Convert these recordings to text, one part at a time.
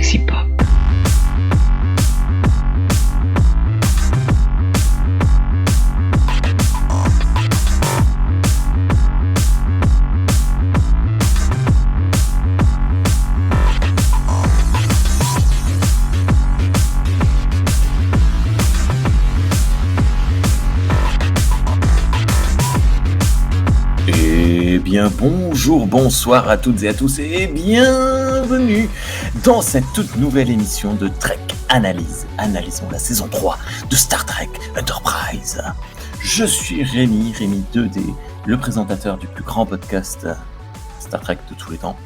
sexy pop. Bonjour, bonsoir à toutes et à tous et bienvenue dans cette toute nouvelle émission de Trek Analyse. Analysons la saison 3 de Star Trek Enterprise. Je suis Rémi 2D, le présentateur du plus grand podcast Star Trek de tous les temps.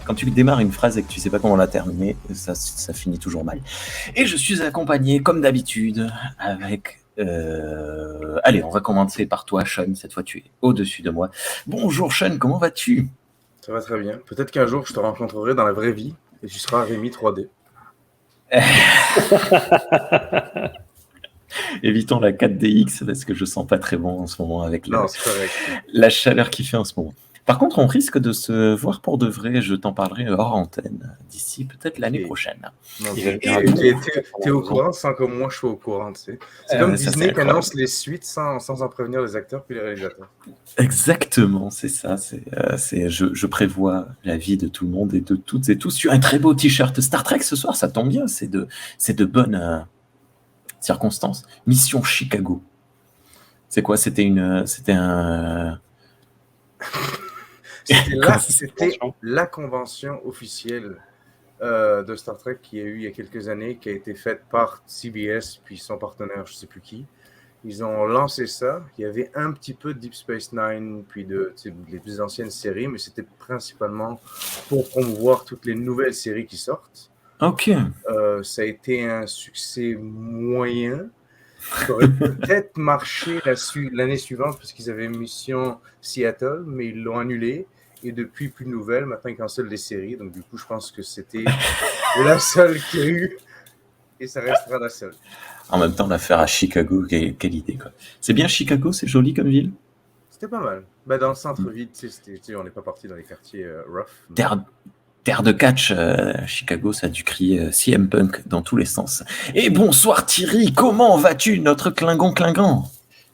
Quand tu démarres une phrase et que tu sais pas comment la terminer, ça finit toujours mal. Et je suis accompagné, comme d'habitude, avec... Allez, on va commencer par toi, Sean. Cette fois, tu es au-dessus de moi. Bonjour, Sean, comment vas-tu ? Ça va très bien. Peut-être qu'un jour, je te rencontrerai dans la vraie vie et tu seras Rémi 3D. Évitons la 4DX parce que je sens pas très bon en ce moment avec la chaleur qu'il fait en ce moment. Par contre, on risque de se voir pour de vrai. Je t'en parlerai hors antenne d'ici peut-être l'année prochaine. T'es au courant sans que moi je sois au courant, tu sais. C'est comme Disney qui annonce les suites sans en prévenir les acteurs puis les réalisateurs. Exactement, c'est ça. Je prévois la vie de tout le monde et de toutes et tous. Tu as un très beau t-shirt Star Trek ce soir, ça tombe bien. C'est de bonnes circonstances. Mission Chicago. C'est quoi ? C'était la convention officielle de Star Trek qu'il y a eu il y a quelques années, qui a été faite par CBS puis son partenaire, je ne sais plus qui. Ils ont lancé ça. Il y avait un petit peu de Deep Space Nine puis les plus anciennes séries, mais c'était principalement pour promouvoir toutes les nouvelles séries qui sortent. Ok. Ça a été un succès moyen. Ça aurait peut-être marché l'année suivante parce qu'ils avaient une mission Seattle, mais ils l'ont annulé. Et depuis, plus de nouvelles. Maintenant, ils cancellent les séries. Donc, du coup, je pense que c'était la seule qu'il y a eu. Et ça restera la seule. En même temps, l'affaire à Chicago, quelle idée, quoi. C'est bien Chicago, c'est joli comme ville ? C'était pas mal. Dans le centre-ville, on n'est pas parti dans les quartiers rough. Mais... Terre de catch, Chicago, ça a dû crier CM Punk dans tous les sens. Et bonsoir Thierry, comment vas-tu, notre Klingon ?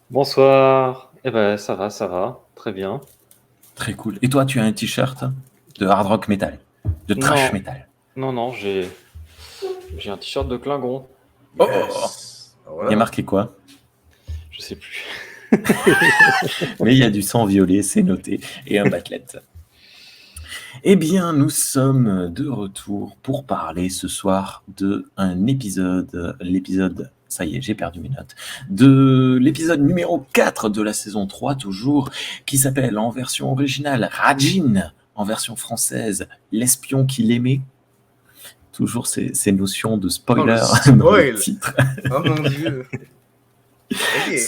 Bonsoir, ça va, très bien. Très cool. Et toi, tu as un t-shirt de hard rock metal, de trash metal ? Non, j'ai un t-shirt de Klingon. Oh voilà. Il y a marqué quoi ? Je sais plus. Mais il y a du sang violet, c'est noté, et un batlet. Eh bien, nous sommes de retour pour parler ce soir l'épisode, ça y est, j'ai perdu mes notes, de l'épisode numéro 4 de la saison 3 toujours, qui s'appelle en version originale Rajin, en version française L'espion qu'il aimait. Toujours ces notions de spoiler dans le titre. Oh mon Dieu. Okay.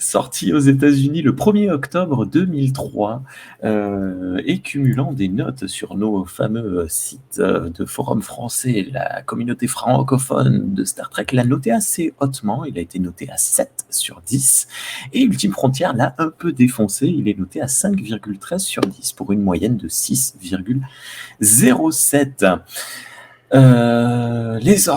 Sorti aux États-Unis le 1er octobre 2003 et cumulant des notes sur nos fameux sites de forum français. La communauté francophone de Star Trek l'a noté assez hautement, il a été noté à 7 sur 10 et Ultime Frontière l'a un peu défoncé, il est noté à 5,13 sur 10 pour une moyenne de 6,07. Les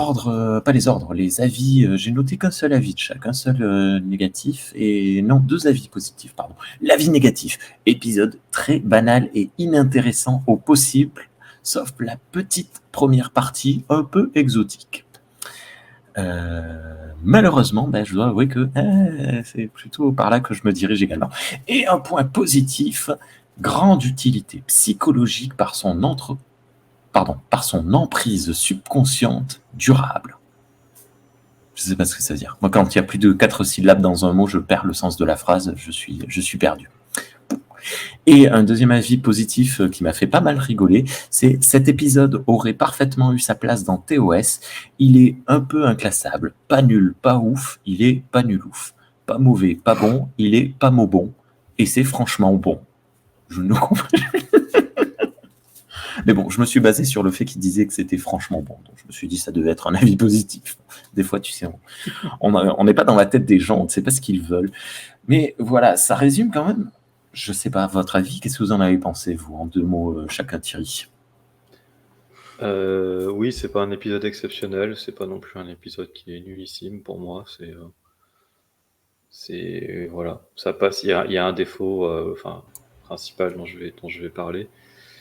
avis, j'ai noté qu'un seul avis de chaque, un seul négatif, deux avis positifs, pardon. L'avis négatif, épisode très banal et inintéressant au possible, sauf la petite première partie un peu exotique. Malheureusement, je dois avouer que c'est plutôt par là que je me dirige également. Et un point positif, grande utilité psychologique par son emprise subconsciente durable. Je ne sais pas ce que ça veut dire. Moi, quand il y a plus de 4 syllabes dans un mot, je perds le sens de la phrase, je suis perdu. Et un deuxième avis positif qui m'a fait pas mal rigoler, c'est cet épisode aurait parfaitement eu sa place dans TOS. Il est un peu inclassable, pas nul, pas ouf, il est pas nul ouf. Pas mauvais, pas bon, il est pas mot bon. Et c'est franchement bon. Je ne comprends pas. Mais bon, je me suis basé sur le fait qu'il disait que c'était franchement bon. Donc je me suis dit que ça devait être un avis positif. Des fois, tu sais, on n'est pas dans la tête des gens, on ne sait pas ce qu'ils veulent. Mais voilà, ça résume quand même. Je ne sais pas, à votre avis, qu'est-ce que vous en avez pensé, vous, en 2 mots, chacun, Thierry ? Oui, c'est pas un épisode exceptionnel, c'est pas non plus un épisode qui est nullissime pour moi. Voilà, ça passe. Il y a un défaut, principal dont je vais parler.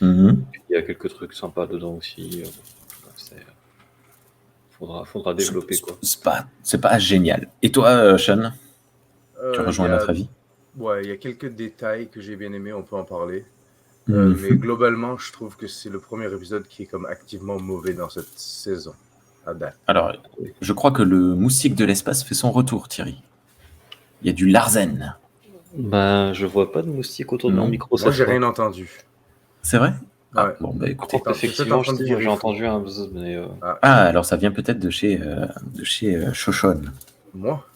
Mhm. Il y a quelques trucs sympas dedans aussi. Faudra développer quoi. C'est pas génial. Et toi, Sean, tu Il y rejoins a, notre avis? ouais, il y a quelques détails que j'ai bien aimés, on peut en parler. Mhm. Mais globalement, je trouve que c'est le premier épisode qui est comme activement mauvais dans cette saison, à date. Alors, je crois que le moustique de l'espace fait son retour, Thierry. Il y a du Larsen. Ben, je vois pas de moustique autour de mon Non. micro. Moi, j'ai rien entendu. C'est vrai? Ah, Ouais. bon, bah écoutez. Par contre, effectivement, j'ai entendu un buzz, mais Ah, alors ça vient peut-être de chez Shoshone. Moi?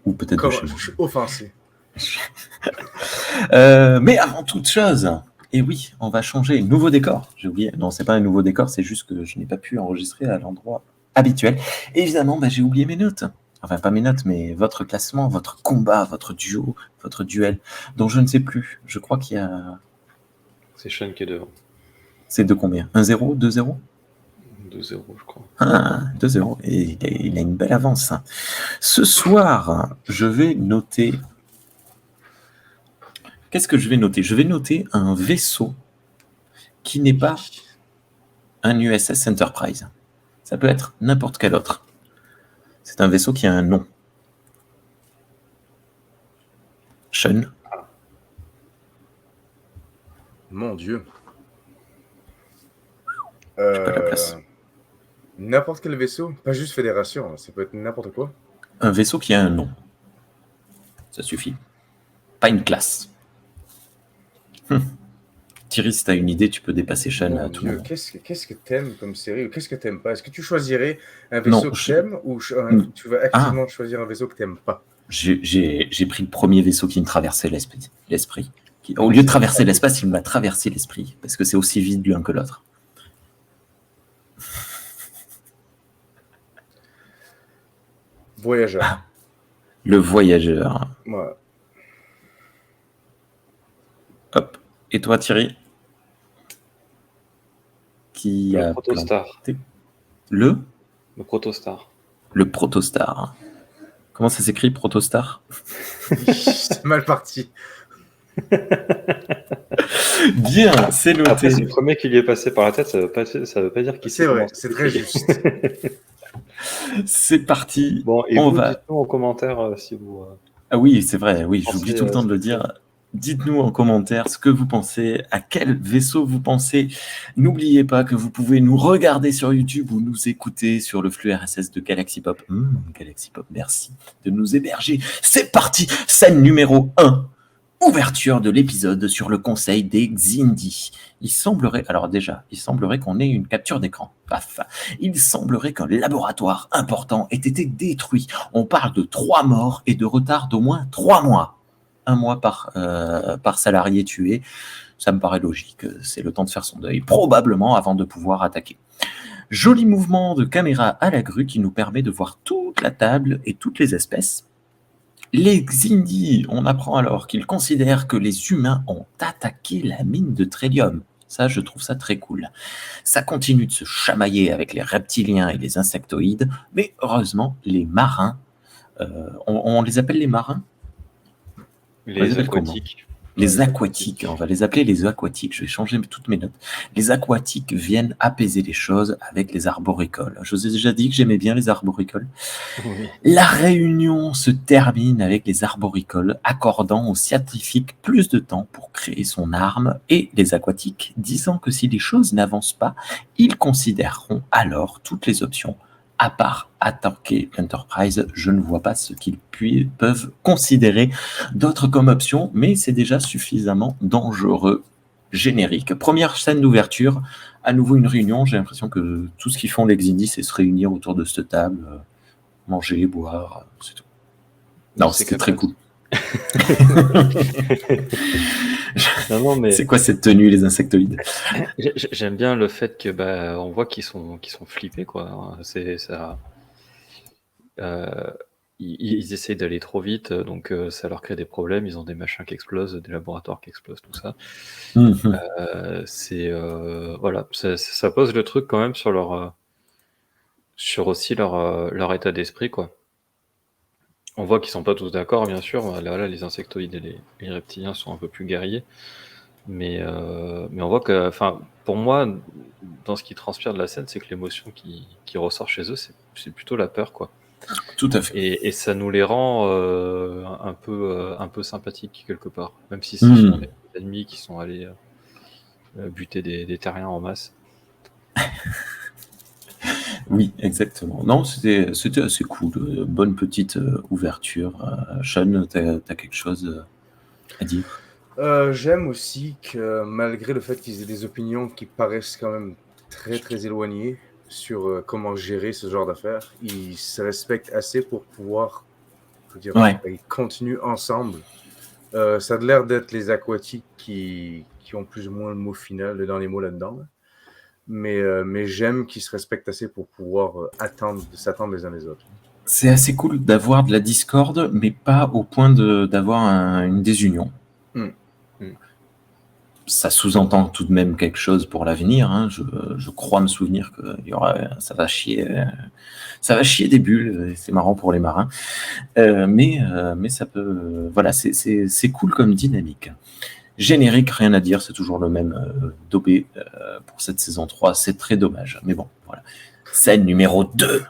Ou peut-être de Comment? chez Je suis offensé. mais avant toute chose, et oui, on va changer. Nouveau décor. J'ai oublié. Non, c'est pas un nouveau décor, c'est juste que je n'ai pas pu enregistrer à l'endroit habituel. Et évidemment, j'ai oublié mes notes. Enfin, pas mes notes, mais votre classement, votre combat, votre duo, votre duel, dont je ne sais plus. Je crois qu'il y a... c'est Sean qui est devant. C'est de combien? 1-0? 2-0? 2-0, je crois. Ah, 2-0. Et il a une belle avance. Ce soir, je vais noter... Qu'est-ce que je vais noter? Je vais noter un vaisseau qui n'est pas un USS Enterprise. Ça peut être n'importe quel autre. C'est un vaisseau qui a un nom. Sean. Mon Dieu. Pas la place. N'importe quel vaisseau, pas juste Fédération, ça peut être n'importe quoi. Un vaisseau qui a un nom. Ça suffit. Pas une classe. Thierry, si tu as une idée, tu peux dépasser Sean à tout moment. Qu'est-ce que t'aimes comme série ou qu'est-ce que t'aimes pas? Est-ce que tu choisirais un vaisseau que t'aimes ou tu vas activement choisir un vaisseau que t'aimes pas? J'ai pris le premier vaisseau qui me traversait l'esprit. Au lieu de traverser l'espace, il m'a traversé l'esprit, parce que c'est aussi vide l'un que l'autre. Voyageur. Ah, le voyageur. Ouais. Hop. Et toi, Thierry? Qui a Protostar. Le Protostar. Le Protostar. Comment ça s'écrit, Protostar? C'est mal parti. Bien, c'est noté. Après, c'est le premier qui lui est passé par la tête, ça veut pas dire qu'il C'est vrai, c'est très juste. C'est parti. Bon, et vous, dites-nous en commentaire si vous... Ah oui, c'est vrai, oui, j'oublie tout le temps de le dire. Dites-nous en commentaire ce que vous pensez, à quel vaisseau vous pensez. N'oubliez pas que vous pouvez nous regarder sur YouTube ou nous écouter sur le flux RSS de Galaxy Pop. Galaxy Pop, merci de nous héberger. C'est parti, scène numéro 1. Ouverture de l'épisode sur le conseil des Xindi. Il semblerait qu'on ait une capture d'écran. Paf. Il semblerait qu'un laboratoire important ait été détruit. On parle de 3 morts et de retard d'au moins 3 mois. 1 mois par salarié tué. Ça me paraît logique. C'est le temps de faire son deuil, probablement avant de pouvoir attaquer. Joli mouvement de caméra à la grue qui nous permet de voir toute la table et toutes les espèces. Les Xindi, on apprend alors qu'ils considèrent que les humains ont attaqué la mine de Trélium. Ça, je trouve ça très cool. Ça continue de se chamailler avec les reptiliens et les insectoïdes, mais heureusement, les marins, on les appelle les marins? Les aquatiques. Les aquatiques, on va les appeler les aquatiques, je vais changer toutes mes notes. Les aquatiques viennent apaiser les choses avec les arboricoles. Je vous ai déjà dit que j'aimais bien les arboricoles. Oui. La réunion se termine avec les arboricoles accordant aux scientifiques plus de temps pour créer son arme et les aquatiques disant que si les choses n'avancent pas, ils considéreront alors toutes les options. À part attaquer l'Enterprise, je ne vois pas ce qu'ils peuvent considérer d'autres comme option, mais c'est déjà suffisamment dangereux. Générique. Première scène d'ouverture, à nouveau une réunion. J'ai l'impression que tout ce qu'ils font les Xindi, c'est se réunir autour de cette table, manger, boire, c'est tout. Non, c'était très cool. Non, mais... C'est quoi cette tenue, les insectoïdes? J'aime bien le fait que on voit qu'ils sont flippés, quoi. C'est ça. ils essayent d'aller trop vite, donc ça leur crée des problèmes. Ils ont des machins qui explosent, des laboratoires qui explosent, tout ça. Mhm. Voilà, ça pose le truc quand même sur sur aussi leur état d'esprit, quoi. On voit qu'ils sont pas tous d'accord, bien sûr. Là, les insectoïdes et les reptiliens sont un peu plus guerriers. Mais on voit que, enfin, pour moi, dans ce qui transpire de la scène, c'est que l'émotion qui ressort chez eux, c'est plutôt la peur, quoi. Tout à fait. Et ça nous les rend un peu sympathiques quelque part, même si ce sont les ennemis qui sont allés buter des terriens en masse. Oui, exactement. Non, c'était assez cool. Bonne petite ouverture. Sean, t'as quelque chose à dire? J'aime aussi que malgré le fait qu'ils aient des opinions qui paraissent quand même très très éloignées sur comment gérer ce genre d'affaires, ils se respectent assez pour pouvoir, je veux dire, Ouais. ils continuent ensemble. Ça a l'air d'être les aquatiques qui ont plus ou moins le mot final, le dernier mot là-dedans. Là. Mais j'aime qu'ils se respectent assez pour pouvoir s'attendre les uns les autres. C'est assez cool d'avoir de la discorde, mais pas au point d'avoir une désunion. Ça sous-entend tout de même quelque chose pour l'avenir. Hein. Je crois me souvenir que ça va chier des bulles. C'est marrant pour les marins, mais ça peut. Voilà, c'est cool comme dynamique. Générique, rien à dire, c'est toujours le même daubé pour cette saison 3. C'est très dommage, mais bon, voilà. Scène numéro 2.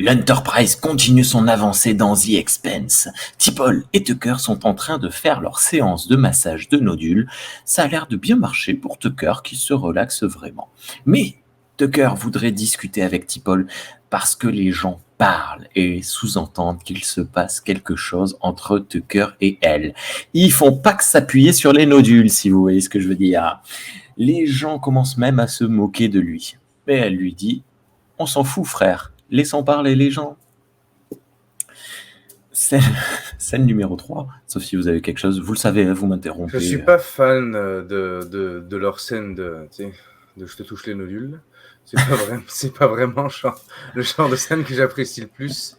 L'Enterprise continue son avancée dans The Expanse. T'Pol et Tucker sont en train de faire leur séance de massage de nodules. Ça a l'air de bien marcher pour Tucker qui se relaxe vraiment. Mais Tucker voudrait discuter avec T'Pol parce que les gens parlent et sous-entendent qu'il se passe quelque chose entre Tucker et elle. Ils font pas que s'appuyer sur les nodules, si vous voyez ce que je veux dire. Les gens commencent même à se moquer de lui. Mais elle lui dit « On s'en fout, frère. Laissons parler les gens. » Scène numéro 3. Sauf si vous avez quelque chose. Vous le savez, vous m'interrompez. Je suis pas fan de leur scène de je te touche les nodules. C'est pas vraiment le genre de scène que j'apprécie le plus.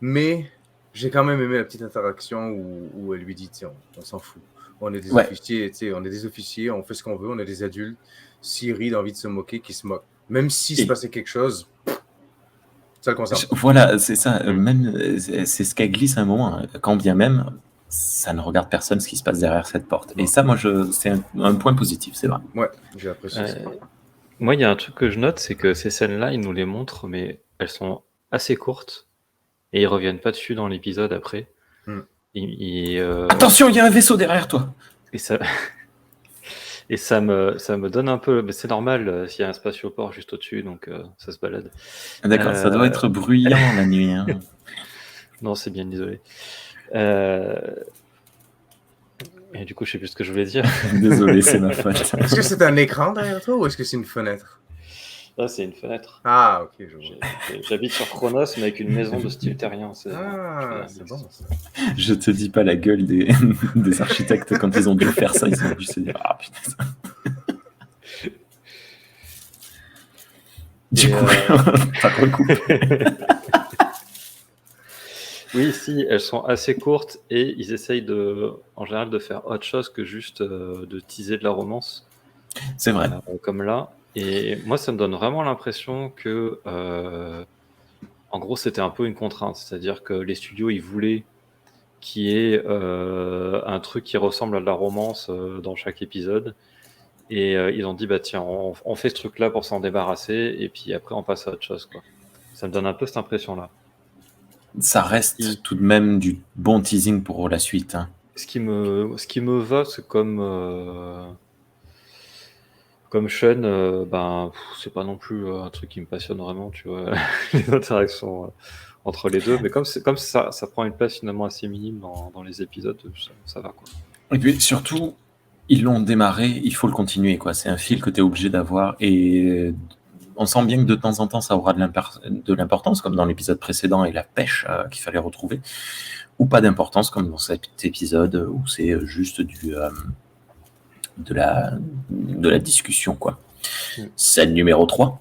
Mais j'ai quand même aimé la petite interaction où elle lui dit on s'en fout. On est des officiers, on est des officiers, on fait ce qu'on veut, on est des adultes. S'ils rient d'envie de se moquer, qu'ils se moquent. Même s'il se passait quelque chose, ça le concerne. Voilà, c'est ça. Même, c'est ce qu'elle glisse à un moment. Quand bien même, ça ne regarde personne ce qui se passe derrière cette porte. Et ça, moi, c'est un point positif, c'est vrai. Ouais, j'ai apprécié ça. Moi, il y a un truc que je note, c'est que ces scènes-là, ils nous les montrent, mais elles sont assez courtes et ils reviennent pas dessus dans l'épisode après. Attention, il y a un vaisseau derrière toi. Et ça me donne un peu. Mais c'est normal s'il y a un spatioport juste au-dessus, donc ça se balade. D'accord, ça doit être bruyant la nuit. Hein. Non, c'est bien isolé. Et du coup, je sais plus ce que je voulais dire. Désolé, c'est ma faute. Est-ce que c'est un écran derrière toi ou est-ce que c'est une fenêtre? Là, c'est une fenêtre. Ah, ok, je vois. J'habite sur Chronos, mais avec une maison de style terrien. C'est bon, ça. Je te dis pas la gueule des architectes quand ils ont dû faire ça, ils ont dû se dire ah putain. Du coup, pas recouper. Oui, si, elles sont assez courtes et ils essayent en général de faire autre chose que juste de teaser de la romance. C'est vrai. Comme là. Et moi, ça me donne vraiment l'impression que, en gros, c'était un peu une contrainte. C'est-à-dire que les studios, ils voulaient qu'il y ait un truc qui ressemble à de la romance dans chaque épisode. Et ils ont dit, bah tiens, on fait ce truc-là pour s'en débarrasser. Et puis après, on passe à autre chose, quoi. Ça me donne un peu cette impression-là. Ça reste tout de même du bon teasing pour la suite. Hein. Ce qui me va, c'est comme Sean, c'est pas non plus un truc qui me passionne vraiment, tu vois, les interactions entre les deux. Mais comme ça prend une place finalement assez minime dans les épisodes, ça va, quoi. Et puis surtout, ils l'ont démarré, il faut le continuer, quoi. C'est un fil que tu es obligé d'avoir et on sent bien que de temps en temps, ça aura de l'importance, comme dans l'épisode précédent et la pêche qu'il fallait retrouver, ou pas d'importance, comme dans cet épisode où c'est juste de la discussion, quoi. Scène numéro 3.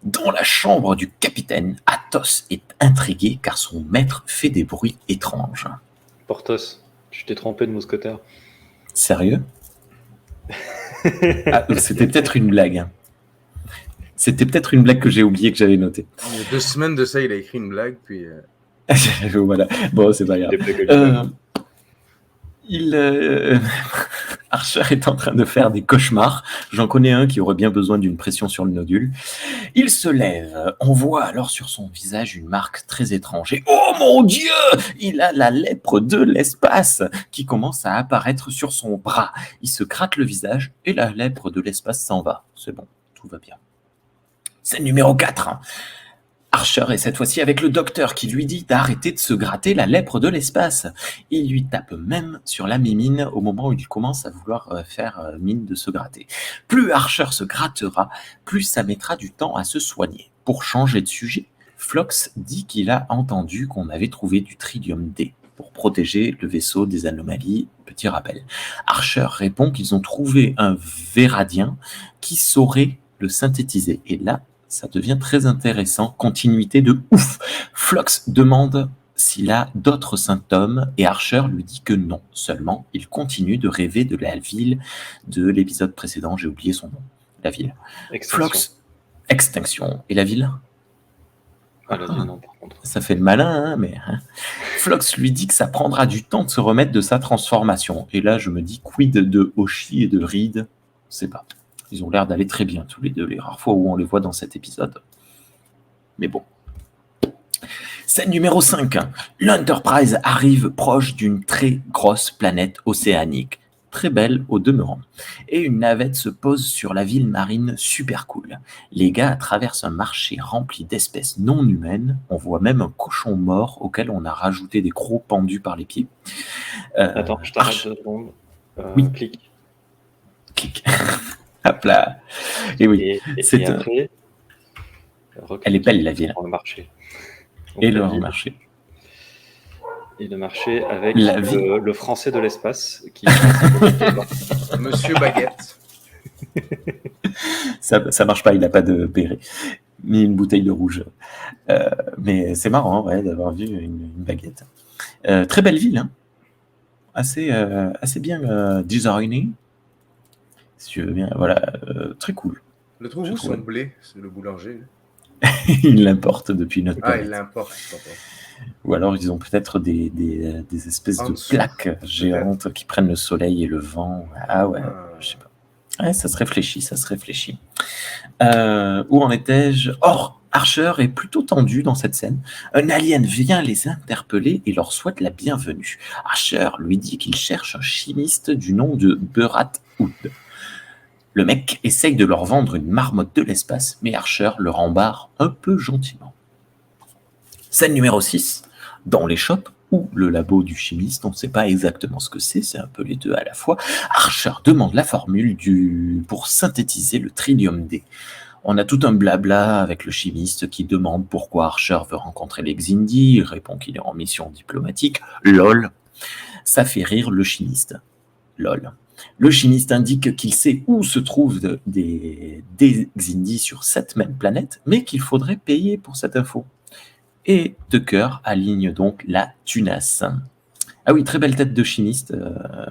Dans la chambre du capitaine, Athos est intrigué car son maître fait des bruits étranges. Porthos, tu t'es trompé de mousquetaire. Sérieux? Ah, c'était peut-être une blague. Hein. C'était peut-être une blague que j'ai oublié que j'avais notée. Il y a 2 semaines de ça, il a écrit une blague, puis... Voilà. Bon, c'est pas grave. Archer est en train de faire des cauchemars. J'en connais un qui aurait bien besoin d'une pression sur le nodule. Il se lève. On voit alors sur son visage une marque très étrange. Et oh mon Dieu! Il a la lèpre de l'espace qui commence à apparaître sur son bras. Il se gratte le visage et la lèpre de l'espace s'en va. C'est bon, tout va bien. Scène numéro 4. Archer est cette fois-ci avec le docteur qui lui dit d'arrêter de se gratter la lèpre de l'espace. Il lui tape même sur la mimine au moment où il commence à vouloir faire mine de se gratter. Plus Archer se grattera, plus ça mettra du temps à se soigner. Pour changer de sujet, Phlox dit qu'il a entendu qu'on avait trouvé du Tritium D pour protéger le vaisseau des anomalies. Petit rappel. Archer répond qu'ils ont trouvé un Véradien qui saurait le synthétiser. Et là, ça devient très intéressant. Continuité de ouf. Phlox demande s'il a d'autres symptômes et Archer lui dit que non. Seulement, il continue de rêver de la ville de l'épisode précédent. J'ai oublié son nom. La ville. Extinction. Phlox. Extinction. Et la ville? Ah, la ville, non, par contre. Ça fait le malin, hein, mais... Hein. Phlox lui dit que ça prendra du temps de se remettre de sa transformation. Et là, je me dis, quid de Hoshi et de Reed? Je sais pas. Ils ont l'air d'aller très bien, tous les deux, les rares fois où on les voit dans cet épisode. Mais bon. Scène numéro 5. L'Enterprise arrive proche d'une très grosse planète océanique. Très belle au demeurant. Et une navette se pose sur la ville marine super cool. Les gars traversent un marché rempli d'espèces non humaines. On voit même un cochon mort auquel on a rajouté des crocs pendus par les pieds. Attends, je t'arrête 2 secondes. Oui. Clique. Hop là. Et oui. Et après, elle est belle la ville. Le marché. Donc, et le marché. Et le marché avec le français de l'espace qui Monsieur Baguette. Ça marche pas, il n'a pas de béret, ni une bouteille de rouge. Mais c'est marrant ouais, d'avoir vu une baguette. Très belle ville, hein. Assez bien designée. Si tu veux bien, voilà, très cool. Le trou où son blé, c'est le boulanger. Il l'importe depuis notre planète. Ah, il l'importe. Ou alors ils ont peut-être des espèces de plaques géantes qui prennent le soleil et le vent. Ah ouais, je sais pas. Ouais, ça se réfléchit. Où en étais-je? Or, Archer est plutôt tendu dans cette scène. Un alien vient les interpeller et leur souhaite la bienvenue. Archer lui dit qu'il cherche un chimiste du nom de Berat Hood. Le mec essaye de leur vendre une marmotte de l'espace, mais Archer le rembarre un peu gentiment. Scène numéro 6, dans les shops ou le labo du chimiste, on ne sait pas exactement ce que c'est un peu les deux à la fois. Archer demande la formule pour synthétiser le Tritium D. On a tout un blabla avec le chimiste qui demande pourquoi Archer veut rencontrer les Xindi, il répond qu'il est en mission diplomatique. LOL. Ça fait rire le chimiste. LOL. Le chimiste indique qu'il sait où se trouvent des Xindi sur cette même planète, mais qu'il faudrait payer pour cette info. Et Tucker aligne donc la tunasse. Ah oui, très belle tête de chimiste.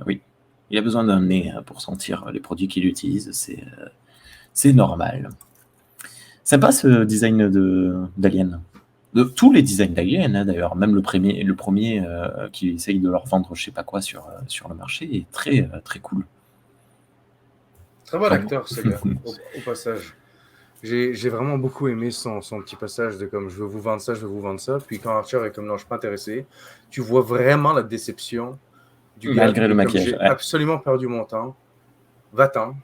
Oui, il a besoin d'un nez pour sentir les produits qu'il utilise. C'est normal. Sympa ce design d'Alien. De tous les designs d'Alien, hein, d'ailleurs. Même le premier qui essaye de leur vendre je sais pas quoi sur le marché est très, très cool. Très bon acteur, ce gars, au passage. J'ai vraiment beaucoup aimé son petit passage de comme je veux vous vendre ça. Puis quand Archer est comme non, je suis pas intéressé, tu vois vraiment la déception du gars. Malgré le maquillage. J'ai absolument perdu mon temps. Va-t'en.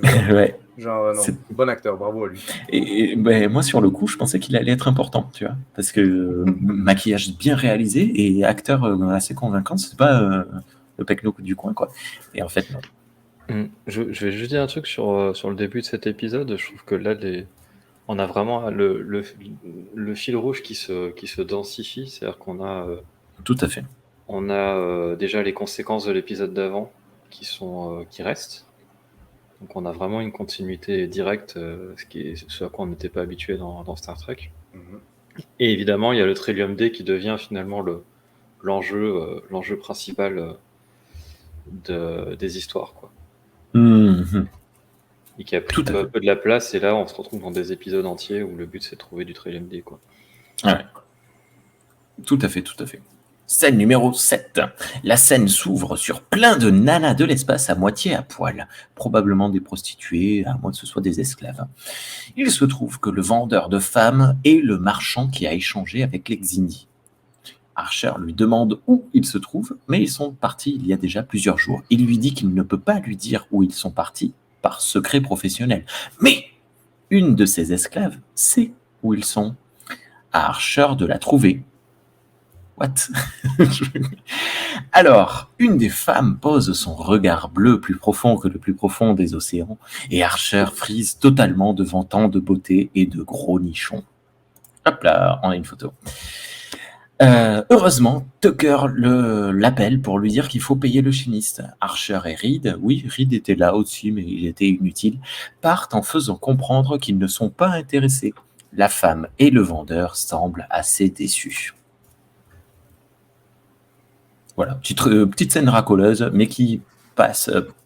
Ouais. Genre, non, bon acteur, bravo à lui. Et ben, moi, sur le coup, je pensais qu'il allait être important, tu vois. Parce que maquillage bien réalisé et acteur assez convaincant, c'est pas le pecno du coin, quoi. Et en fait, non. Je vais juste dire un truc sur le début de cet épisode. Je trouve que là, on a vraiment le fil rouge qui se densifie. C'est-à-dire qu'on a... Tout à fait. On a déjà les conséquences de l'épisode d'avant qui restent. Donc on a vraiment une continuité directe, ce à quoi on n'était pas habitué dans Star Trek. Et évidemment, il y a le Trillium D qui devient finalement l'enjeu principal des histoires, quoi. Et qui a pris peu de la place, et là on se retrouve dans des épisodes entiers où le but c'est de trouver du Trillium D, quoi. Ouais. Tout à fait. Scène numéro 7. La scène s'ouvre sur plein de nanas de l'espace à moitié à poil, probablement des prostituées, à moins que ce soit des esclaves. Il se trouve que le vendeur de femmes est le marchand qui a échangé avec les Xindi. Archer lui demande où ils se trouvent, mais ils sont partis il y a déjà plusieurs jours. Il lui dit qu'il ne peut pas lui dire où ils sont partis par secret professionnel. Mais une de ses esclaves sait où ils sont. À Archer de la trouver. What? Alors, une des femmes pose son regard bleu plus profond que le plus profond des océans, et Archer frise totalement devant tant de beauté et de gros nichons. Hop là, on a une photo. Heureusement, Tucker l'appelle pour lui dire qu'il faut payer le chimiste. Archer et Reed, oui, Reed était là aussi, mais il était inutile, partent en faisant comprendre qu'ils ne sont pas intéressés. La femme et le vendeur semblent assez déçus. Voilà, petite scène racoleuse, mais qui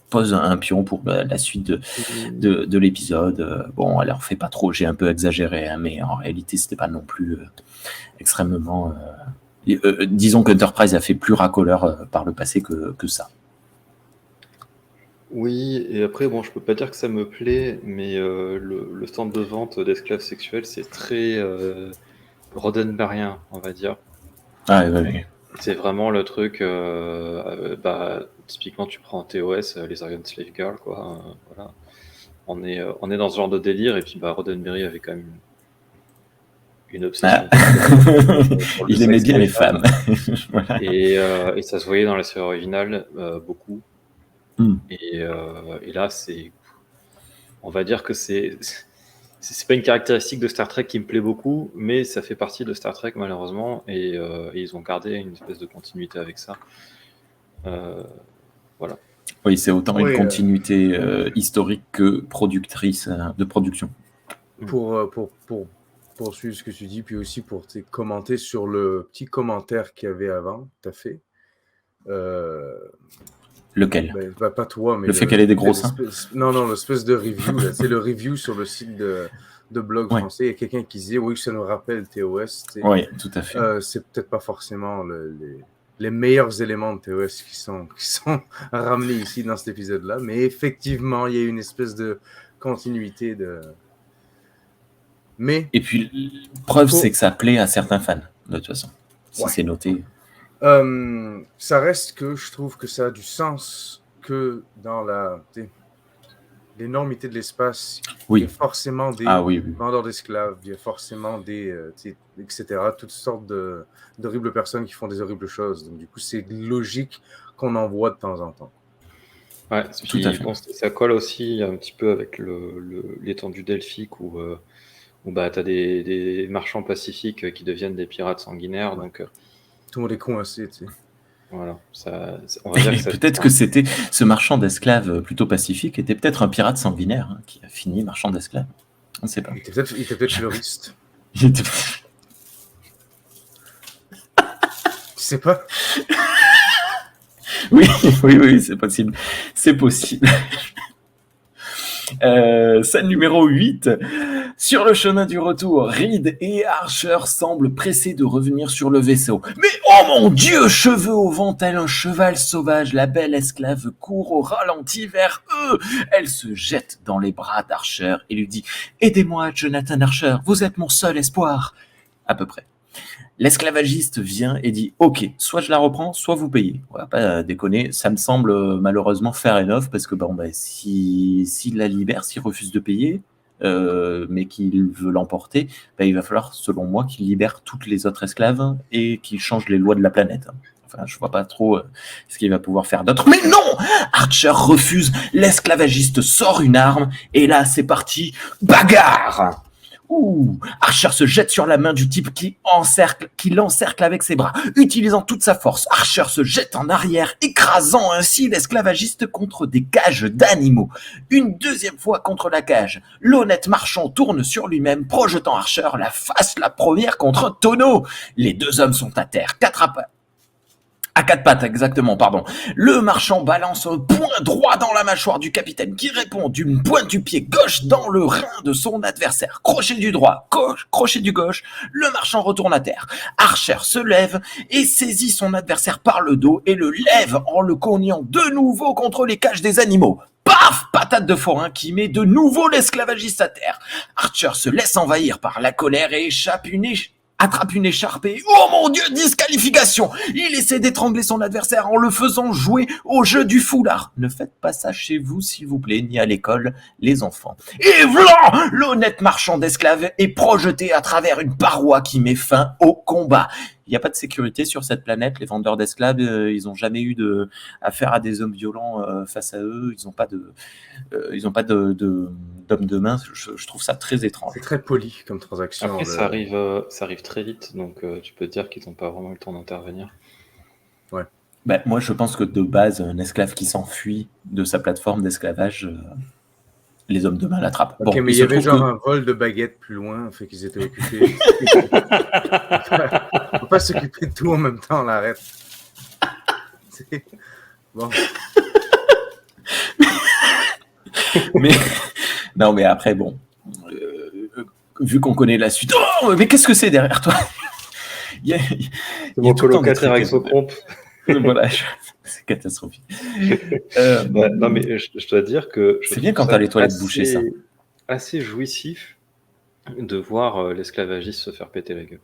pose un pion pour la suite de l'épisode. Bon, elle en fait pas trop, j'ai un peu exagéré, hein, mais en réalité, c'était pas non plus extrêmement... disons qu'Enterprise a fait plus racoleur par le passé que ça. Oui, et après, bon, je peux pas dire que ça me plaît, mais le centre de vente d'esclaves sexuels, c'est très Roddenberrien, on va dire. Ah, oui. C'est vraiment le truc, typiquement, tu prends TOS, les Aryan Slave Girl, quoi. Voilà. On est dans ce genre de délire, et puis Roddenberry avait quand même une obsession. Il aimait bien les femmes. Voilà. Et ça se voyait dans la série originale beaucoup. Et là, on va dire que c'est pas une caractéristique de Star Trek qui me plaît beaucoup, mais ça fait partie de Star Trek malheureusement, et ils ont gardé une espèce de continuité avec ça. Voilà. Oui, c'est autant une continuité historique que productrice de production. Pour poursuivre ce que tu dis, puis aussi pour commenter sur le petit commentaire qu'il y avait avant, tu as fait. Lequel? Pas toi, mais le fait qu'elle ait des gros seins. Non, l'espèce de review. C'est le review sur le site de blog français. Il y a quelqu'un qui disait oui, ça nous rappelle TOS. Oui, tout à fait. C'est peut-être pas forcément les meilleurs éléments de TOS qui sont ramenés ici dans cet épisode-là, mais effectivement, il y a une espèce de continuité Mais et puis, preuve, c'est que ça plaît à certains fans, de toute façon. Si c'est noté. Ça reste que je trouve que ça a du sens que dans l'énormité de l'espace, il y a forcément des vendeurs d'esclaves, il y a forcément des etc. Toutes sortes d'horribles personnes qui font des horribles choses. Donc du coup, c'est logique qu'on en voit de temps en temps. Ouais, tout à fait. Bon, ça colle aussi un petit peu avec l'étendue delphique où tu as des marchands pacifiques qui deviennent des pirates sanguinaires. Donc tout le monde est coincé, tu sais. Voilà, on va dire que peut-être que c'était ce marchand d'esclaves plutôt pacifique était peut-être un pirate sanguinaire qui a fini marchand d'esclaves. On ne sait pas. Il était peut-être fleuriste. Tu sais pas? Oui, c'est possible. C'est possible. Scène numéro 8. Sur le chemin du retour, Reed et Archer semblent pressés de revenir sur le vaisseau. Mais oh mon Dieu, cheveux au vent tel un cheval sauvage, la belle esclave court au ralenti vers eux. Elle se jette dans les bras d'Archer et lui dit « Aidez-moi, Jonathan Archer, vous êtes mon seul espoir !» À peu près. L'esclavagiste vient et dit « Ok, soit je la reprends, soit vous payez. » On va pas déconner, ça me semble malheureusement fair enough, parce que s'il la libère, s'il refuse de payer, mais qu'il veut l'emporter, il va falloir, selon moi, qu'il libère toutes les autres esclaves et qu'il change les lois de la planète. Enfin, je vois pas trop ce qu'il va pouvoir faire d'autre. Mais non! Archer refuse, l'esclavagiste sort une arme, et là, c'est parti, bagarre! Archer se jette sur la main du type qui l'encercle avec ses bras. Utilisant toute sa force, Archer se jette en arrière, écrasant ainsi l'esclavagiste contre des cages d'animaux. Une deuxième fois contre la cage, l'honnête marchand tourne sur lui-même, projetant Archer la première contre un tonneau. Les deux hommes sont à terre, à quatre pattes, exactement, pardon. Le marchand balance un poing droit dans la mâchoire du capitaine qui répond d'une pointe du pied gauche dans le rein de son adversaire. Crochet du droit, crochet du gauche, le marchand retourne à terre. Archer se lève et saisit son adversaire par le dos et le lève en le cognant de nouveau contre les cages des animaux. Paf! Patate de forain qui met de nouveau l'esclavagiste à terre. Archer se laisse envahir par la colère et attrape une écharpe et oh mon Dieu, disqualification! Il essaie d'étrangler son adversaire en le faisant jouer au jeu du foulard. Ne faites pas ça chez vous, s'il vous plaît, ni à l'école, les enfants. Et voilà! L'honnête marchand d'esclaves est projeté à travers une paroi qui met fin au combat. Il n'y a pas de sécurité sur cette planète. Les vendeurs d'esclaves, ils n'ont jamais eu affaire à des hommes violents face à eux. Ils n'ont pas d'hommes de main. Je trouve ça très étrange. C'est très poli comme transaction. Après, ça arrive très vite, donc tu peux te dire qu'ils n'ont pas vraiment eu le temps d'intervenir. Ouais. Ben, moi, je pense que de base, un esclave qui s'enfuit de sa plateforme d'esclavage, les hommes de main l'attrapent. Ok, mais il y avait genre un vol de baguettes plus loin, fait qu'ils étaient occupés. On peut pas s'occuper de tout en même temps, on l'arrête. Bon. Mais après, bon, vu qu'on connaît la suite... Oh, mais qu'est-ce que c'est derrière toi? C'est mon colocataire avec son compte. Voilà, c'est catastrophique. Non, mais je dois dire que... C'est bien quand t'as les toilettes bouchées, ça. Assez jouissif de voir l'esclavagiste se faire péter la gueule.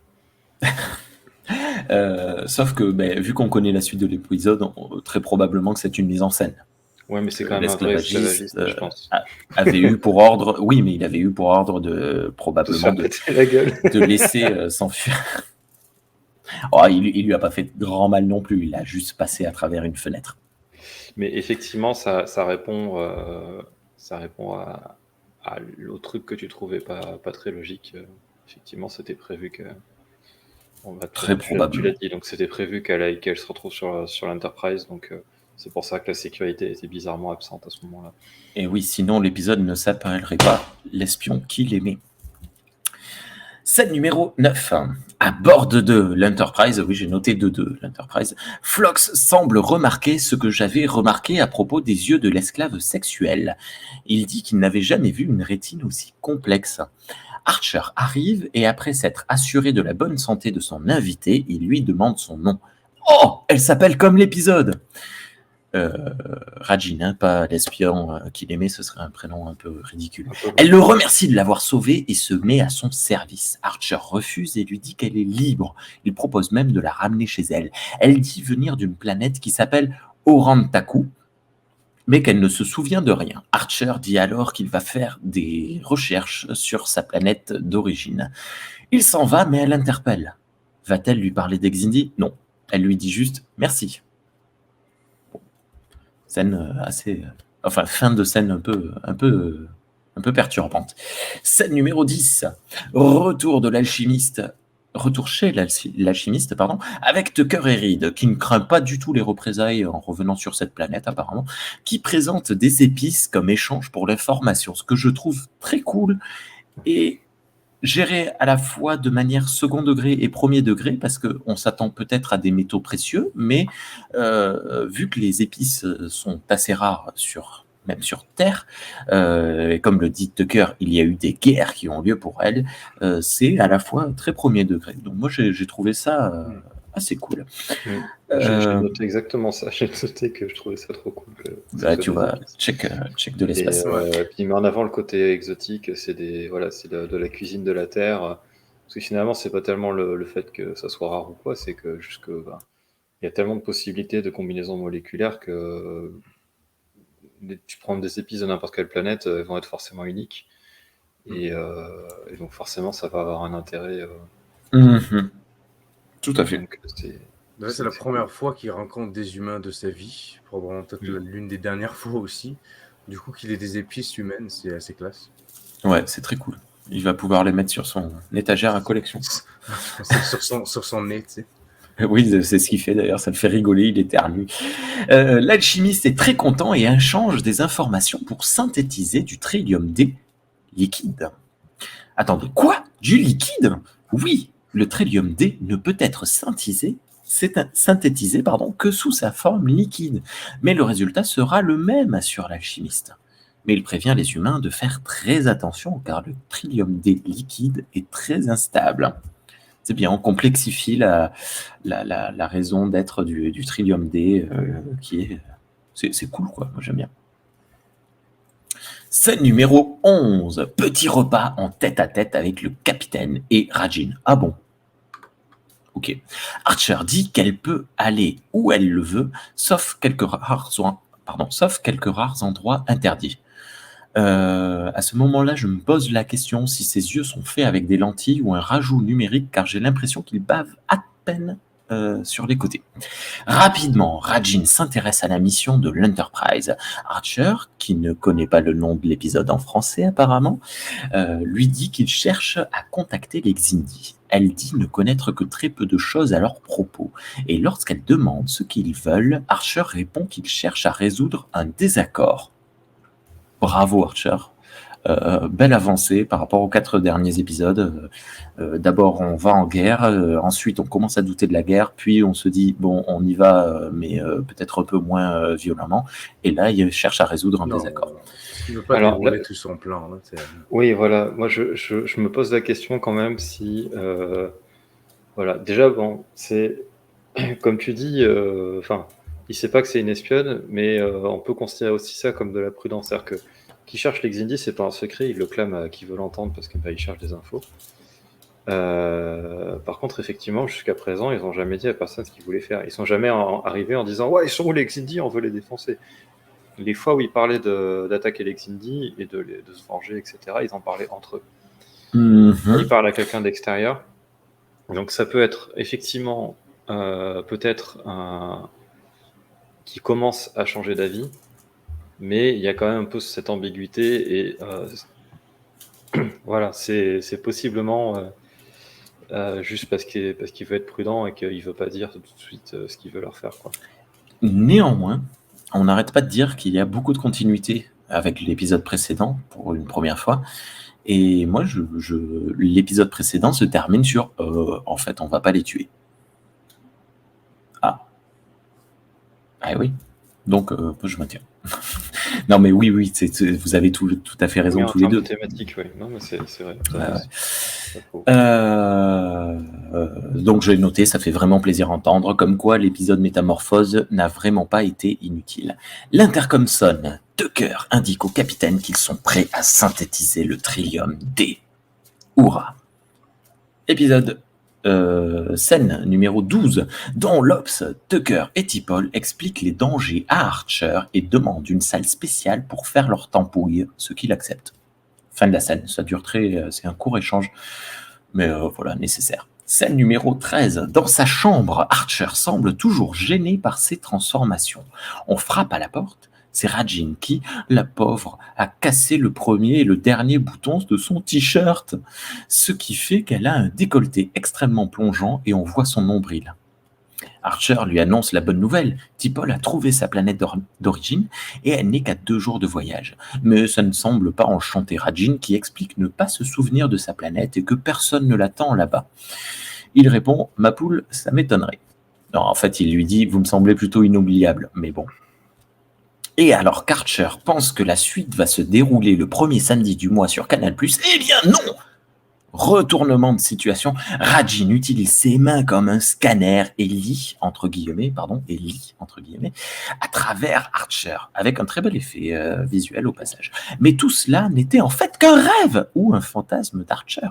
Sauf que, vu qu'on connaît la suite de l'épisode, très probablement que c'est une mise en scène. Ouais, mais c'est quand même un vrai esclavagiste, je pense. Avait eu pour ordre, oui, mais il avait eu pour ordre probablement de laisser s'enfuir. Oh, il lui a pas fait grand mal non plus, il a juste passé à travers une fenêtre. Mais effectivement, ça répond à l'autre truc que tu trouvais pas très logique. Effectivement, c'était prévu que... Très probable. Tu l'as dit, donc c'était prévu qu'elle se retrouve sur l'Enterprise, donc c'est pour ça que la sécurité était bizarrement absente à ce moment-là. Et oui, sinon l'épisode ne s'appellerait pas L'espion qui l'aimait. Scène numéro 9. À bord de l'Enterprise, oui, j'ai noté de l'Enterprise, Phlox semble remarquer ce que j'avais remarqué à propos des yeux de l'esclave sexuel. Il dit qu'il n'avait jamais vu une rétine aussi complexe. Archer arrive et après s'être assuré de la bonne santé de son invité, il lui demande son nom. Oh, elle s'appelle comme l'épisode. Rajin, pas l'espion qu'il aimait, ce serait un prénom un peu ridicule. Elle le remercie de l'avoir sauvé et se met à son service. Archer refuse et lui dit qu'elle est libre. Il propose même de la ramener chez elle. Elle dit venir d'une planète qui s'appelle Orantaku, mais qu'elle ne se souvient de rien. Archer dit alors qu'il va faire des recherches sur sa planète d'origine. Il s'en va, mais elle l'interpelle. Va-t-elle lui parler d'Exindi? Non. Elle lui dit juste « merci ». Scène assez... Enfin, fin de scène un peu perturbante. Scène numéro 10. Retour chez l'alchimiste, avec Tucker et Reed, qui ne craint pas du tout les représailles en revenant sur cette planète, apparemment, qui présente des épices comme échange pour l'information, ce que je trouve très cool et géré à la fois de manière second degré et premier degré, parce qu'on s'attend peut-être à des métaux précieux, mais vu que les épices sont assez rares même sur Terre, et comme le dit Tucker, il y a eu des guerres qui ont lieu pour elles, c'est à la fois très premier degré. Donc moi j'ai trouvé ça assez cool. J'ai noté exactement ça, j'ai noté que je trouvais ça trop cool. Tu vois, check de l'espace. Puis il met en avant le côté exotique, c'est de la cuisine de la Terre, parce que finalement c'est pas tellement le fait que ça soit rare ou quoi, c'est que juste que il y a tellement de possibilités de combinaisons moléculaires que tu prends des épices de n'importe quelle planète, elles vont être forcément uniques, et donc forcément ça va avoir un intérêt. Tout à fait. Donc, c'est la première fois qu'il rencontre des humains de sa vie, probablement peut-être l'une des dernières fois aussi. Du coup, qu'il ait des épices humaines, c'est assez classe. Ouais, c'est très cool. Il va pouvoir les mettre sur son étagère à collection. sur son nez, tu sais. Oui, c'est ce qu'il fait d'ailleurs, ça le fait rigoler, il éternue. L'alchimiste est très content et échange des informations pour synthétiser du trillium D liquide. Attendez, quoi? Du liquide? Oui, le trillium D ne peut être synthétisé que sous sa forme liquide. Mais le résultat sera le même, assure l'alchimiste. Mais il prévient les humains de faire très attention car le trillium D liquide est très instable. C'est bien, on complexifie la raison d'être du trillium D, qui est... C'est cool, quoi. Moi, j'aime bien. Scène numéro 11. Petit repas en tête-à-tête avec le capitaine et Rajin. Ah bon? Ok. Archer dit qu'elle peut aller où elle le veut, sauf quelques rares endroits interdits. À ce moment-là, je me pose la question si ses yeux sont faits avec des lentilles ou un rajout numérique, car j'ai l'impression qu'il bave à peine sur les côtés. Rapidement, Rajin s'intéresse à la mission de l'Enterprise. Archer, qui ne connaît pas le nom de l'épisode en français apparemment, lui dit qu'il cherche à contacter les Xindi. Elle dit ne connaître que très peu de choses à leur propos, et lorsqu'elle demande ce qu'ils veulent, Archer répond qu'il cherche à résoudre un désaccord. Bravo Archer, belle avancée par rapport aux 4 derniers épisodes. D'abord on va en guerre, ensuite on commence à douter de la guerre, puis on se dit bon on y va mais peut-être un peu moins violemment, et là il cherche à résoudre un désaccord. Il ne veut pas dérouler tout son plan. Là, oui voilà, moi je me pose la question quand même si... voilà, déjà bon, c'est comme tu dis, il sait pas que c'est une espionne, mais on peut considérer aussi ça comme de la prudence. C'est-à-dire que qui cherche les Xindi, c'est pas un secret, il le clame à qui veut l'entendre parce qu'il cherche des infos. Par contre, effectivement, jusqu'à présent, ils n'ont jamais dit à personne ce qu'ils voulaient faire. Ils sont jamais arrivés en disant « Ouais, ils sont où les Xindi, on veut les défoncer ». Les fois où ils parlaient d'attaquer les Xindi et de se venger, etc., ils en parlaient entre eux. Ils parlent à quelqu'un d'extérieur. Donc ça peut être effectivement peut-être qui commence à changer d'avis, mais il y a quand même un peu cette ambiguïté et voilà, c'est possiblement juste parce qu'il veut être prudent et qu'il ne veut pas dire tout de suite ce qu'il veut leur faire, quoi. Néanmoins, on n'arrête pas de dire qu'il y a beaucoup de continuité avec l'épisode précédent pour une première fois. Et moi, l'épisode précédent se termine sur en fait, on va pas les tuer. Ah oui. Donc, je maintiens. Non, mais oui, vous avez tout à fait raison, tous les deux. Thématique, oui. Non, mais c'est vrai. Donc, j'ai noté, ça fait vraiment plaisir à entendre, comme quoi l'épisode Métamorphose n'a vraiment pas été inutile. L'intercom sonne. Tucker indique au capitaine qu'ils sont prêts à synthétiser le trillium D. Hurrah! Épisode scène numéro 12, dont Lops, Tucker et T'Pol expliquent les dangers à Archer et demandent une salle spéciale pour faire leur tampouille, ce qu'il accepte. Fin de la scène, ça dure c'est un court échange, mais voilà, nécessaire. Scène numéro 13, dans sa chambre, Archer semble toujours gêné par ses transformations. On frappe à la porte. C'est Rajin qui, la pauvre, a cassé le premier et le dernier bouton de son t-shirt, ce qui fait qu'elle a un décolleté extrêmement plongeant et on voit son nombril. Archer lui annonce la bonne nouvelle, T'Pol a trouvé sa planète d'origine et elle n'est qu'à 2 jours de voyage. Mais ça ne semble pas enchanter Rajin qui explique ne pas se souvenir de sa planète et que personne ne l'attend là-bas. Il répond « Ma poule, ça m'étonnerait ». Non, en fait, il lui dit « Vous me semblez plutôt inoubliable, mais bon ». Et alors qu'Archer pense que la suite va se dérouler le premier samedi du mois sur Canal+, eh bien non! Retournement de situation, Rajin utilise ses mains comme un scanner et lit, entre guillemets, à travers Archer, avec un très bel effet visuel au passage. Mais tout cela n'était en fait qu'un rêve ou un fantasme d'Archer.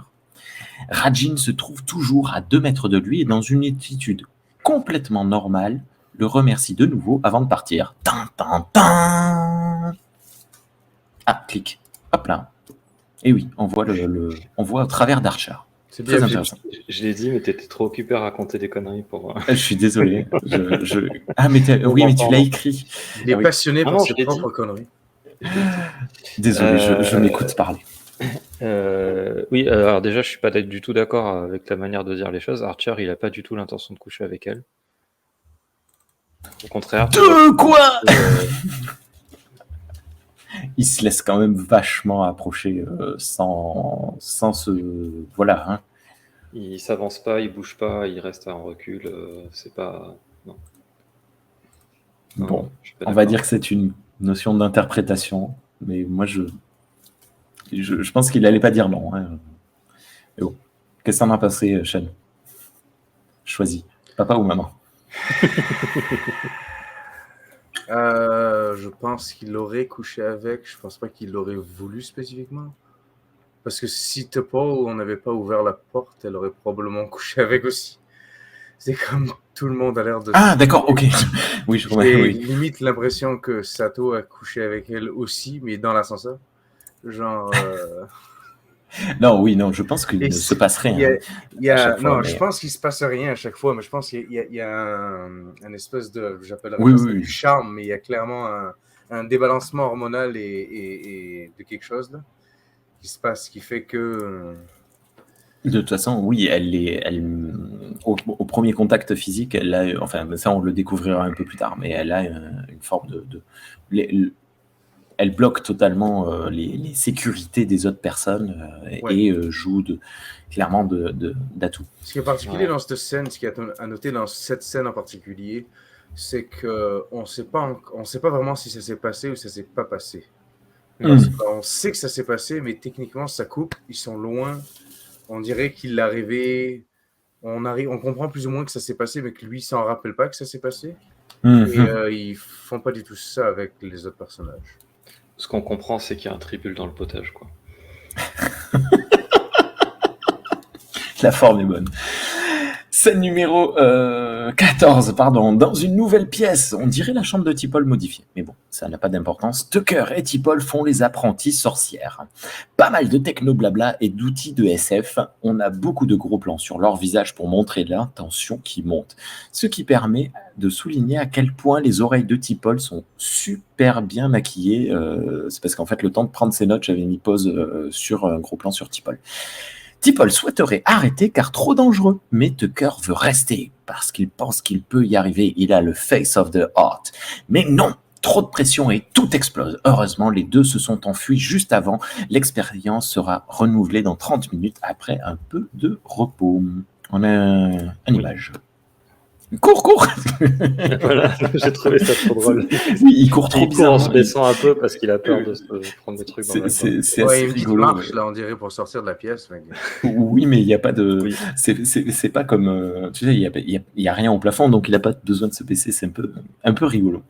Rajin se trouve toujours à 2 mètres de lui et dans une attitude complètement normale, le remercie de nouveau avant de partir. Ah, clic. Hop là. Et oui, on voit on voit au travers d'Archer. C'est bien intéressant. Je l'ai dit, mais t'étais trop occupé à raconter des conneries pour... Je suis désolé. Ah, mais oui, mais tu l'as écrit. Il est passionné par ses propres conneries. Désolé, je m'écoute parler. Oui, alors déjà, je suis pas du tout d'accord avec la manière de dire les choses. Archer, il a pas du tout l'intention de coucher avec elle. Au contraire. De quoi Il se laisse quand même vachement approcher sans se... Voilà. Hein. Il s'avance pas, il bouge pas, il reste en recul. C'est pas... Non. Bon, je suis pas on va d'accord. dire que c'est une notion d'interprétation, mais moi, je pense qu'il allait pas dire non. Hein. Mais bon. Qu'est-ce que t'en as passé, Sean? Choisis. Papa ou maman? Je pense qu'il aurait couché avec. Je pense pas qu'il l'aurait voulu spécifiquement. Parce que si T'Pol, on n'avait pas ouvert la porte, elle aurait probablement couché avec aussi. C'est comme tout le monde a l'air de... Ah, d'accord, ok. Oui, je J'ai oui. limite l'impression que Sato a couché avec elle aussi, mais dans l'ascenseur. Genre... Non, oui, non, je pense qu'il ne se passe rien. Non, je pense qu'il se passe rien à chaque fois, mais je pense qu'il y a un espèce de... J'appellerais Oui, pas ça oui. du charme, mais il y a clairement un débalancement hormonal et de quelque chose là, qui se passe, qui fait que... De toute façon, oui, au premier contact physique, elle a, enfin, ça on le découvrira un peu plus tard, mais elle a une forme elle bloque totalement les sécurités des autres personnes et joue clairement d'atout. Ce qui est particulier dans cette scène, ce qui est à noter dans cette scène en particulier, c'est qu'on ne sait pas vraiment si ça s'est passé ou ça s'est pas passé. Parce qu'on sait que ça s'est passé, mais techniquement, ça coupe, ils sont loin. On dirait qu'il est arrivé. On comprend plus ou moins que ça s'est passé, mais que lui, il s'en rappelle pas que ça s'est passé. Et ils font pas du tout ça avec les autres personnages. Ce qu'on comprend, c'est qu'il y a un tribule dans le potage, quoi. La forme est bonne. Scène numéro 14, pardon. Dans une nouvelle pièce, on dirait la chambre de T'Pol modifiée. Mais bon, ça n'a pas d'importance. Tucker et T'Pol font les apprentis sorcières. Pas mal de techno blabla et d'outils de SF. On a beaucoup de gros plans sur leur visage pour montrer l'intention qui monte. Ce qui permet de souligner à quel point les oreilles de T'Pol sont super bien maquillées. C'est parce qu'en fait, le temps de prendre ses notes, j'avais mis pause sur un gros plan sur T'Pol. T'Pol souhaiterait arrêter car trop dangereux, mais Tucker veut rester parce qu'il pense qu'il peut y arriver. Il a le face of the heart. Mais non, trop de pression et tout explose. Heureusement, les deux se sont enfuis juste avant. L'expérience sera renouvelée dans 30 minutes après un peu de repos. On a une image. Cours Voilà, j'ai trouvé ça trop drôle. Oui, il court trop bizarrement. En se baissant un peu parce qu'il a peur de se prendre des trucs dans la main. C'est assez rigolo. Marche, là, on dirait, pour sortir de la pièce. Mais... Oui, mais il n'y a pas de... Oui. C'est pas comme... tu sais, il y a rien au plafond, donc il n'a pas besoin de se baisser. C'est un peu rigolo.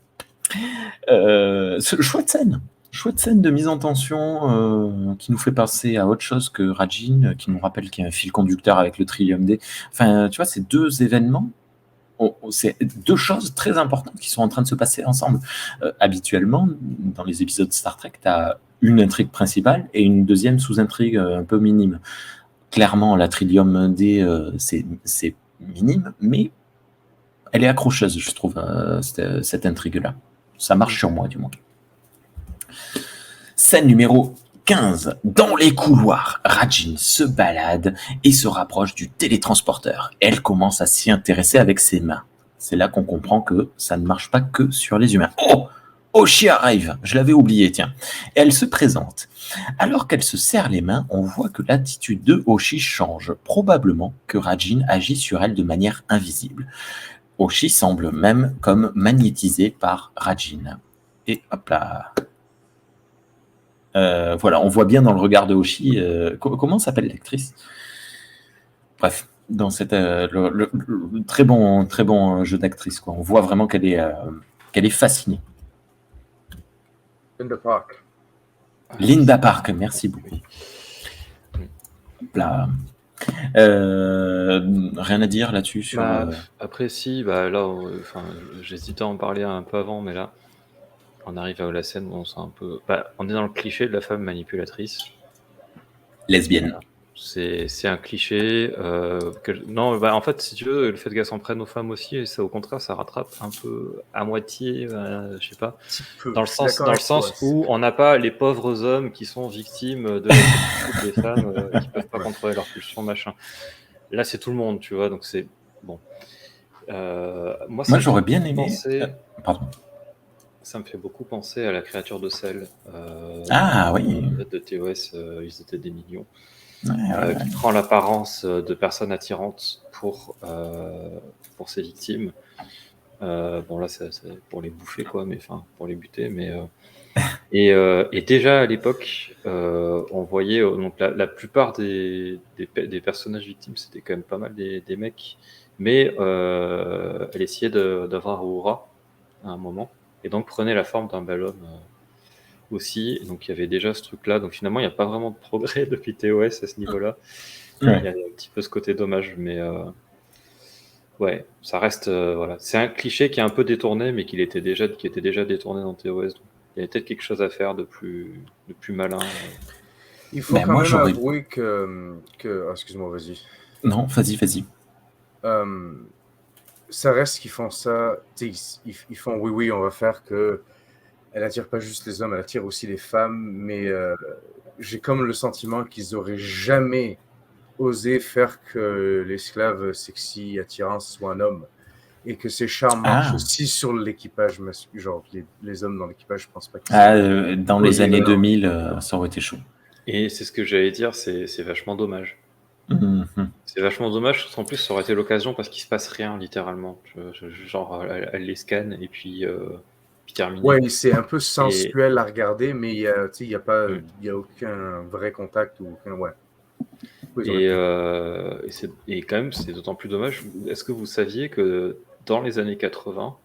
Chouette scène de mise en tension qui nous fait penser à autre chose que Rajin, qui nous rappelle qu'il y a un fil conducteur avec le Trillium D. Enfin, tu vois, c'est deux événements. C'est deux choses très importantes qui sont en train de se passer ensemble. Habituellement, dans les épisodes de Star Trek, tu as une intrigue principale et une deuxième sous-intrigue un peu minime. Clairement, la Trillium D, c'est minime, mais elle est accrocheuse, je trouve, cette intrigue-là. Ça marche sur moi, du moins. Scène numéro 15. Dans les couloirs, Rajin se balade et se rapproche du télétransporteur. Elle commence à s'y intéresser avec ses mains. C'est là qu'on comprend que ça ne marche pas que sur les humains. Oh! Oshi arrive, je l'avais oublié, tiens. Elle se présente. Alors qu'elle se serre les mains, on voit que l'attitude de Oshi change. Probablement que Rajin agit sur elle de manière invisible. Oshi semble même comme magnétisé par Rajin. Et hop là. Voilà, on voit bien dans le regard de Oshi. Comment s'appelle l'actrice? Bref, dans cette le très bon jeu d'actrice, quoi. On voit vraiment qu'elle est fascinée. Linda Park. Linda Park, merci beaucoup. Hop là. Rien à dire là-dessus sur. Après, si, là, j'hésitais à en parler un peu avant, mais là. On arrive à la scène où on sent un peu... on est dans le cliché de la femme manipulatrice. Lesbienne. c'est un cliché. Non, en fait, si tu veux, le fait qu'elles s'en prennent aux femmes aussi, ça, au contraire, ça rattrape un peu à moitié, je sais pas, dans le sens où on n'a pas les pauvres hommes qui sont victimes de la solitude des femmes qui peuvent pas contrôler leur pulsion, machin. Là, c'est tout le monde, tu vois, donc c'est bon. Moi, j'aurais bien aimé. Pardon. Ça me fait beaucoup penser à la créature de sel oui. de TOS, ils étaient des millions, qui prend l'apparence de personnes attirantes pour ses victimes. Bon, là, c'est pour les bouffer, quoi, mais enfin, pour les buter. Mais, et déjà à l'époque, on voyait donc la plupart des personnages victimes, c'était quand même pas mal des mecs, mais elle essayait d'avoir Aura à un moment. Et donc prenait la forme d'un bel homme aussi. Donc il y avait déjà ce truc-là. Donc finalement, il n'y a pas vraiment de progrès depuis TOS à ce niveau-là. Ouais. Il y a un petit peu ce côté dommage, mais ouais, ça reste. Voilà. C'est un cliché qui est un peu détourné, mais qui était déjà détourné dans TOS. Donc il y avait peut-être quelque chose à faire de plus malin. Il faut quand même avouer que... excuse-moi, vas-y. Non, vas-y. Ça reste qu'ils font ça, ils font oui, on va faire que elle attire pas juste les hommes, elle attire aussi les femmes, mais j'ai comme le sentiment qu'ils auraient jamais osé faire que l'esclave sexy attirant soit un homme et que ces charmes marchent aussi sur l'équipage, genre les hommes dans l'équipage, je pense pas qu'ils dans les années 2000, ça aurait été chaud. Et c'est ce que j'allais dire, c'est vachement dommage. C'est vachement dommage, parce qu'en plus ça aurait été l'occasion parce qu'il se passe rien littéralement. Genre elle les scanne et puis terminé. Ouais, c'est un peu sensuel à regarder, mais il y a aucun vrai contact ou aucun et quand même c'est d'autant plus dommage. Est-ce que vous saviez que dans les années 80,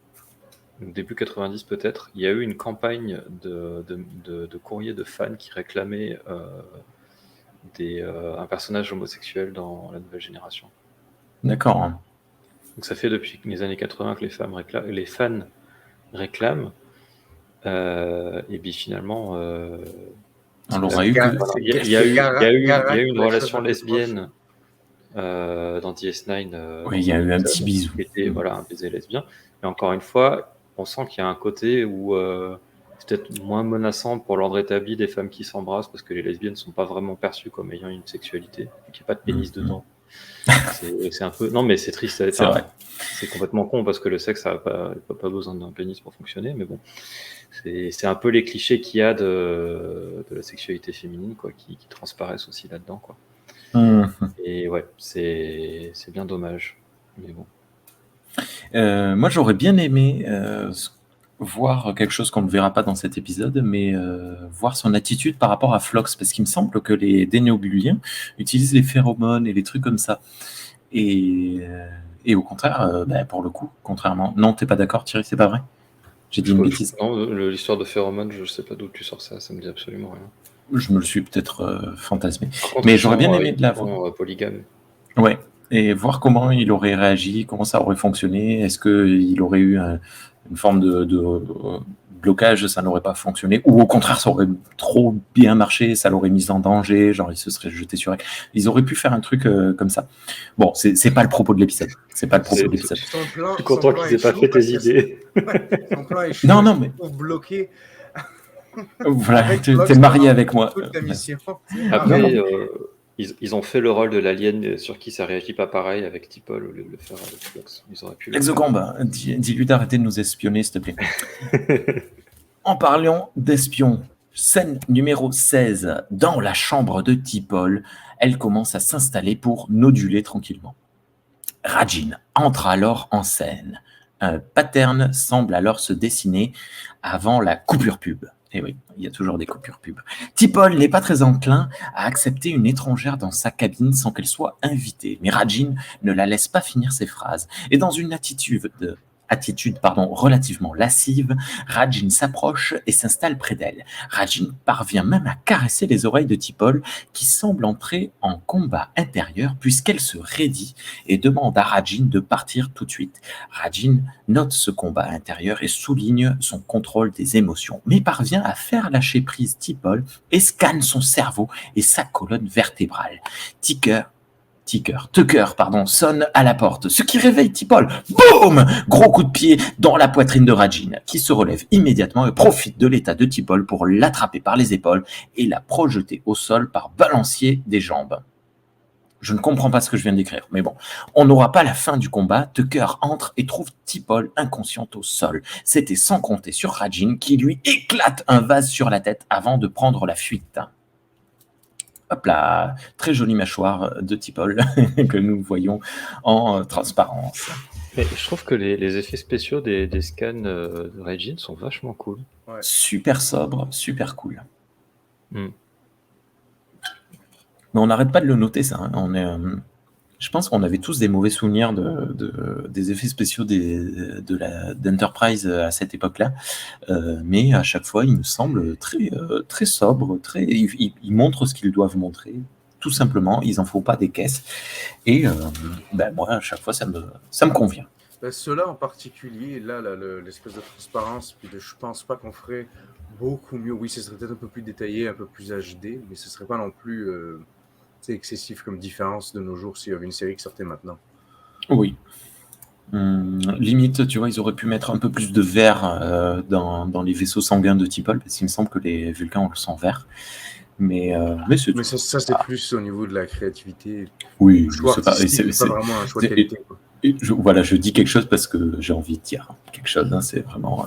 début 90 peut-être, il y a eu une campagne de courrier de fans qui réclamaient un personnage homosexuel dans la nouvelle génération. D'accord. Donc ça fait depuis les années 80 que les fans réclament. Et puis finalement, on l'aura eu. Il y a eu une relation lesbienne dans DS9. Oui, il y a eu un petit bisou. Voilà, un baiser lesbien. Mais encore une fois, on sent qu'il y a un côté où c'est peut-être moins menaçant pour l'ordre établi des femmes qui s'embrassent parce que les lesbiennes ne sont pas vraiment perçues comme ayant une sexualité, qu'il n'y a pas de pénis dedans. C'est un peu. Non, mais c'est triste. C'est vrai. C'est complètement con parce que le sexe n'a pas besoin d'un pénis pour fonctionner, mais bon. C'est un peu les clichés qu'il y a de la sexualité féminine, quoi, qui transparaissent aussi là-dedans, quoi. Et ouais, c'est bien dommage, mais bon. Moi, j'aurais bien aimé voir quelque chose qu'on ne verra pas dans cet épisode, mais voir son attitude par rapport à Phlox, parce qu'il me semble que les dénéobuliens utilisent les phéromones et les trucs comme ça. Et au contraire, pour le coup, contrairement... Non, t'es pas d'accord, Thierry, c'est pas vrai? J'ai dit une bêtise. Non, l'histoire de phéromones, je sais pas d'où tu sors ça me dit absolument rien. Je me le suis peut-être fantasmé. Mais j'aurais bien aimé de la voir. Polygame. Ouais, et voir comment il aurait réagi, comment ça aurait fonctionné. Est-ce qu'il aurait eu une forme de blocage, ça n'aurait pas fonctionné, ou au contraire, ça aurait trop bien marché, ça l'aurait mis en danger, genre il se serait jeté sur elle. Ils auraient pu faire un truc comme ça. Bon, c'est pas le propos de l'épisode. C'est pas le propos de l'épisode. Je suis content qu'ils aient pas fait tes idées. Son plan est chaud, non, mais bloqué. Voilà, t'es marié avec moi. Après, ils ont fait le rôle de l'alien sur qui ça réagit pas pareil avec T'Pol au lieu de le faire avec Phlox. Ils auraient pu le faire. Exocombe, dis-lui d'arrêter de nous espionner, s'il te plaît. En parlant d'espions, scène numéro 16, dans la chambre de T'Pol, elle commence à s'installer pour noduler tranquillement. Rajin entre alors en scène. Un pattern semble alors se dessiner avant la coupure pub. Et oui, il y a toujours des coupures pub. T'Pol n'est pas très enclin à accepter une étrangère dans sa cabine sans qu'elle soit invitée. Mais Rajin ne la laisse pas finir ses phrases. Et dans une attitude attitude relativement lascive, Rajin s'approche et s'installe près d'elle. Rajin parvient même à caresser les oreilles de T'Pol, qui semble entrer en combat intérieur puisqu'elle se raidit et demande à Rajin de partir tout de suite. Rajin note ce combat intérieur et souligne son contrôle des émotions, mais parvient à faire lâcher prise T'Pol et scanne son cerveau et sa colonne vertébrale. Tucker sonne à la porte, ce qui réveille T'Pol. Boum! Gros coup de pied dans la poitrine de Rajin, qui se relève immédiatement et profite de l'état de T'Pol pour l'attraper par les épaules et la projeter au sol par balancier des jambes. Je ne comprends pas ce que je viens d'écrire, mais bon. On n'aura pas la fin du combat. Tucker entre et trouve T'Pol inconsciente au sol. C'était sans compter sur Rajin, qui lui éclate un vase sur la tête avant de prendre la fuite. Hop là, très jolie mâchoire de T'Pol que nous voyons en transparence. Mais je trouve que les effets spéciaux des scans de Rajin sont vachement cool. Ouais. Super sobre, super cool. Mais on n'arrête pas de le noter, ça. Je pense qu'on avait tous des mauvais souvenirs des effets spéciaux d'Enterprise à cette époque-là. Mais à chaque fois, il me semble très sobre. Ils montrent ce qu'ils doivent montrer. Tout simplement, ils n'en font pas des caisses. Et moi, à chaque fois, ça me convient. Ceux-là en particulier, là, l'espèce de transparence, puis je pense pas qu'on ferait beaucoup mieux. Oui, ce serait peut-être un peu plus détaillé, un peu plus HD, mais ce serait pas non plus excessif comme différence de nos jours s'il y avait une série qui sortait maintenant. Oui. Limite, tu vois, ils auraient pu mettre un peu plus de vert dans les vaisseaux sanguins de T'Pol, parce qu'il me semble que les Vulcains ont le sang vert. Mais ça, c'est plus au niveau de la créativité. Oui, c'est pas vraiment un choix de qualité. Je dis quelque chose parce que j'ai envie de dire quelque chose. C'est vraiment.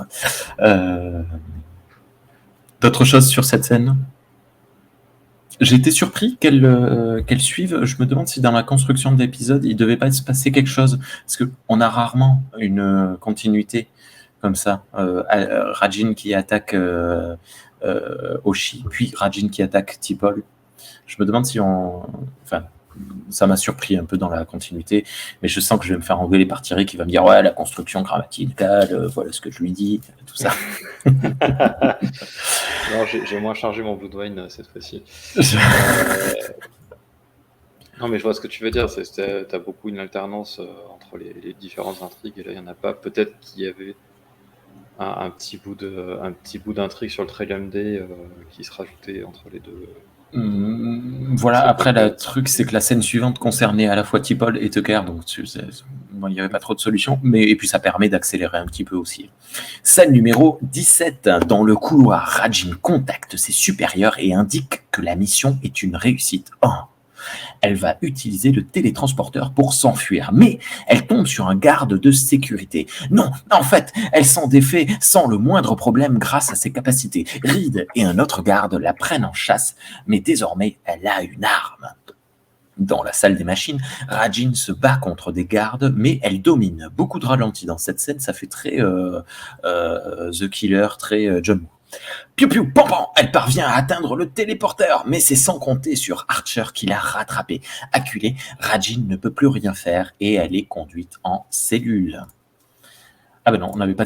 D'autres choses sur cette scène? J'ai été surpris qu'elle suive. Je me demande si dans la construction de l'épisode, il ne devait pas se passer quelque chose. Parce qu'on a rarement une continuité comme ça. Rajin qui attaque Hoshi, puis Rajin qui attaque T'Pol. Je me demande si ça m'a surpris un peu dans la continuité, mais je sens que je vais me faire engueuler par Thierry qui va me dire ouais, la construction grammaticale, voilà ce que je lui dis, tout ça. Non, j'ai moins chargé mon Bloodwine cette fois-ci. Non, mais je vois ce que tu veux dire. T'as beaucoup une alternance entre les différentes intrigues, et là il n'y en a pas. Peut-être qu'il y avait un petit bout d'intrigue sur le Trillium Day qui se rajoutait entre les deux. Voilà, après le truc c'est que la scène suivante concernait à la fois T'Pol et Tucker, donc il n'y avait pas trop de solutions, et puis ça permet d'accélérer un petit peu aussi. Scène numéro 17, dans le couloir, Rajin contacte ses supérieurs et indique que la mission est une réussite. Elle va utiliser le télétransporteur pour s'enfuir, mais elle tombe sur un garde de sécurité. Non, en fait, elle s'en défait sans le moindre problème grâce à ses capacités. Reed et un autre garde la prennent en chasse, mais désormais, elle a une arme. Dans la salle des machines, Rajin se bat contre des gardes, mais elle domine. Beaucoup de ralentis dans cette scène, ça fait très The Killer, très John Woo. Piou piou, pam pam, elle parvient à atteindre le téléporteur, mais c'est sans compter sur Archer qui l'a rattrapée. Acculée, Rajin ne peut plus rien faire et elle est conduite en cellule. Ah ben non, on n'avait pas...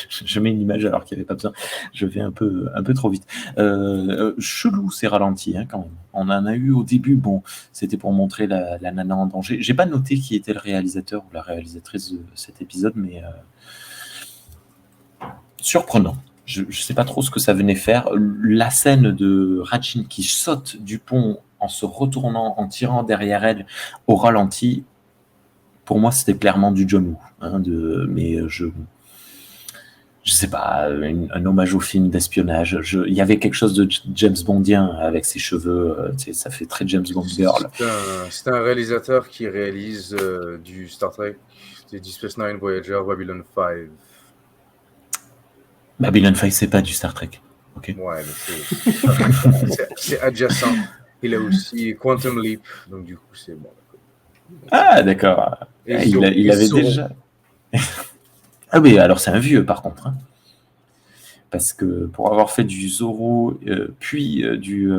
Je mets une image alors qu'il n'y avait pas besoin. Je vais un peu trop vite. Chelou ces ralentis quand même. On en a eu au début, bon, c'était pour montrer la nana en danger. J'ai pas noté qui était le réalisateur ou la réalisatrice de cet épisode, mais surprenant. Je ne sais pas trop ce que ça venait faire. La scène de Rajin qui saute du pont en se retournant, en tirant derrière elle au ralenti, pour moi, c'était clairement du John Woo. Mais je sais pas, un hommage au film d'espionnage. Il y avait quelque chose de James Bondien avec ses cheveux. Ça fait très James Bond girl. C'est un réalisateur qui réalise du Star Trek, du Deep Space Nine, Voyager, Babylon 5. Babylon 5, c'est pas du Star Trek. Okay. Ouais, mais c'est adjacent. Il a aussi Quantum Leap, donc du coup, c'est bon. Ah, d'accord. Il avait déjà... Ah oui, alors c'est un vieux, par contre. Parce que pour avoir fait du Zorro, puis du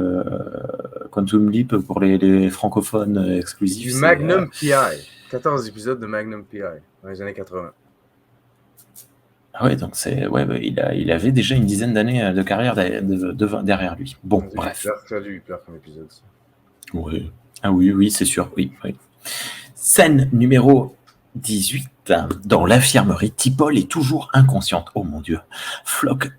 Quantum Leap pour les francophones exclusifs... Du Magnum PI. 14 épisodes de Magnum PI dans les années 80. Ah ouais, donc il avait déjà une dizaine d'années de carrière derrière lui. Bon, bref. Ça a dû lui plaire comme épisode. Ça. Oui. Ah oui, c'est sûr, oui. Scène numéro 18. Dans l'infirmerie, T'Pol est toujours inconsciente. Oh mon Dieu. Flox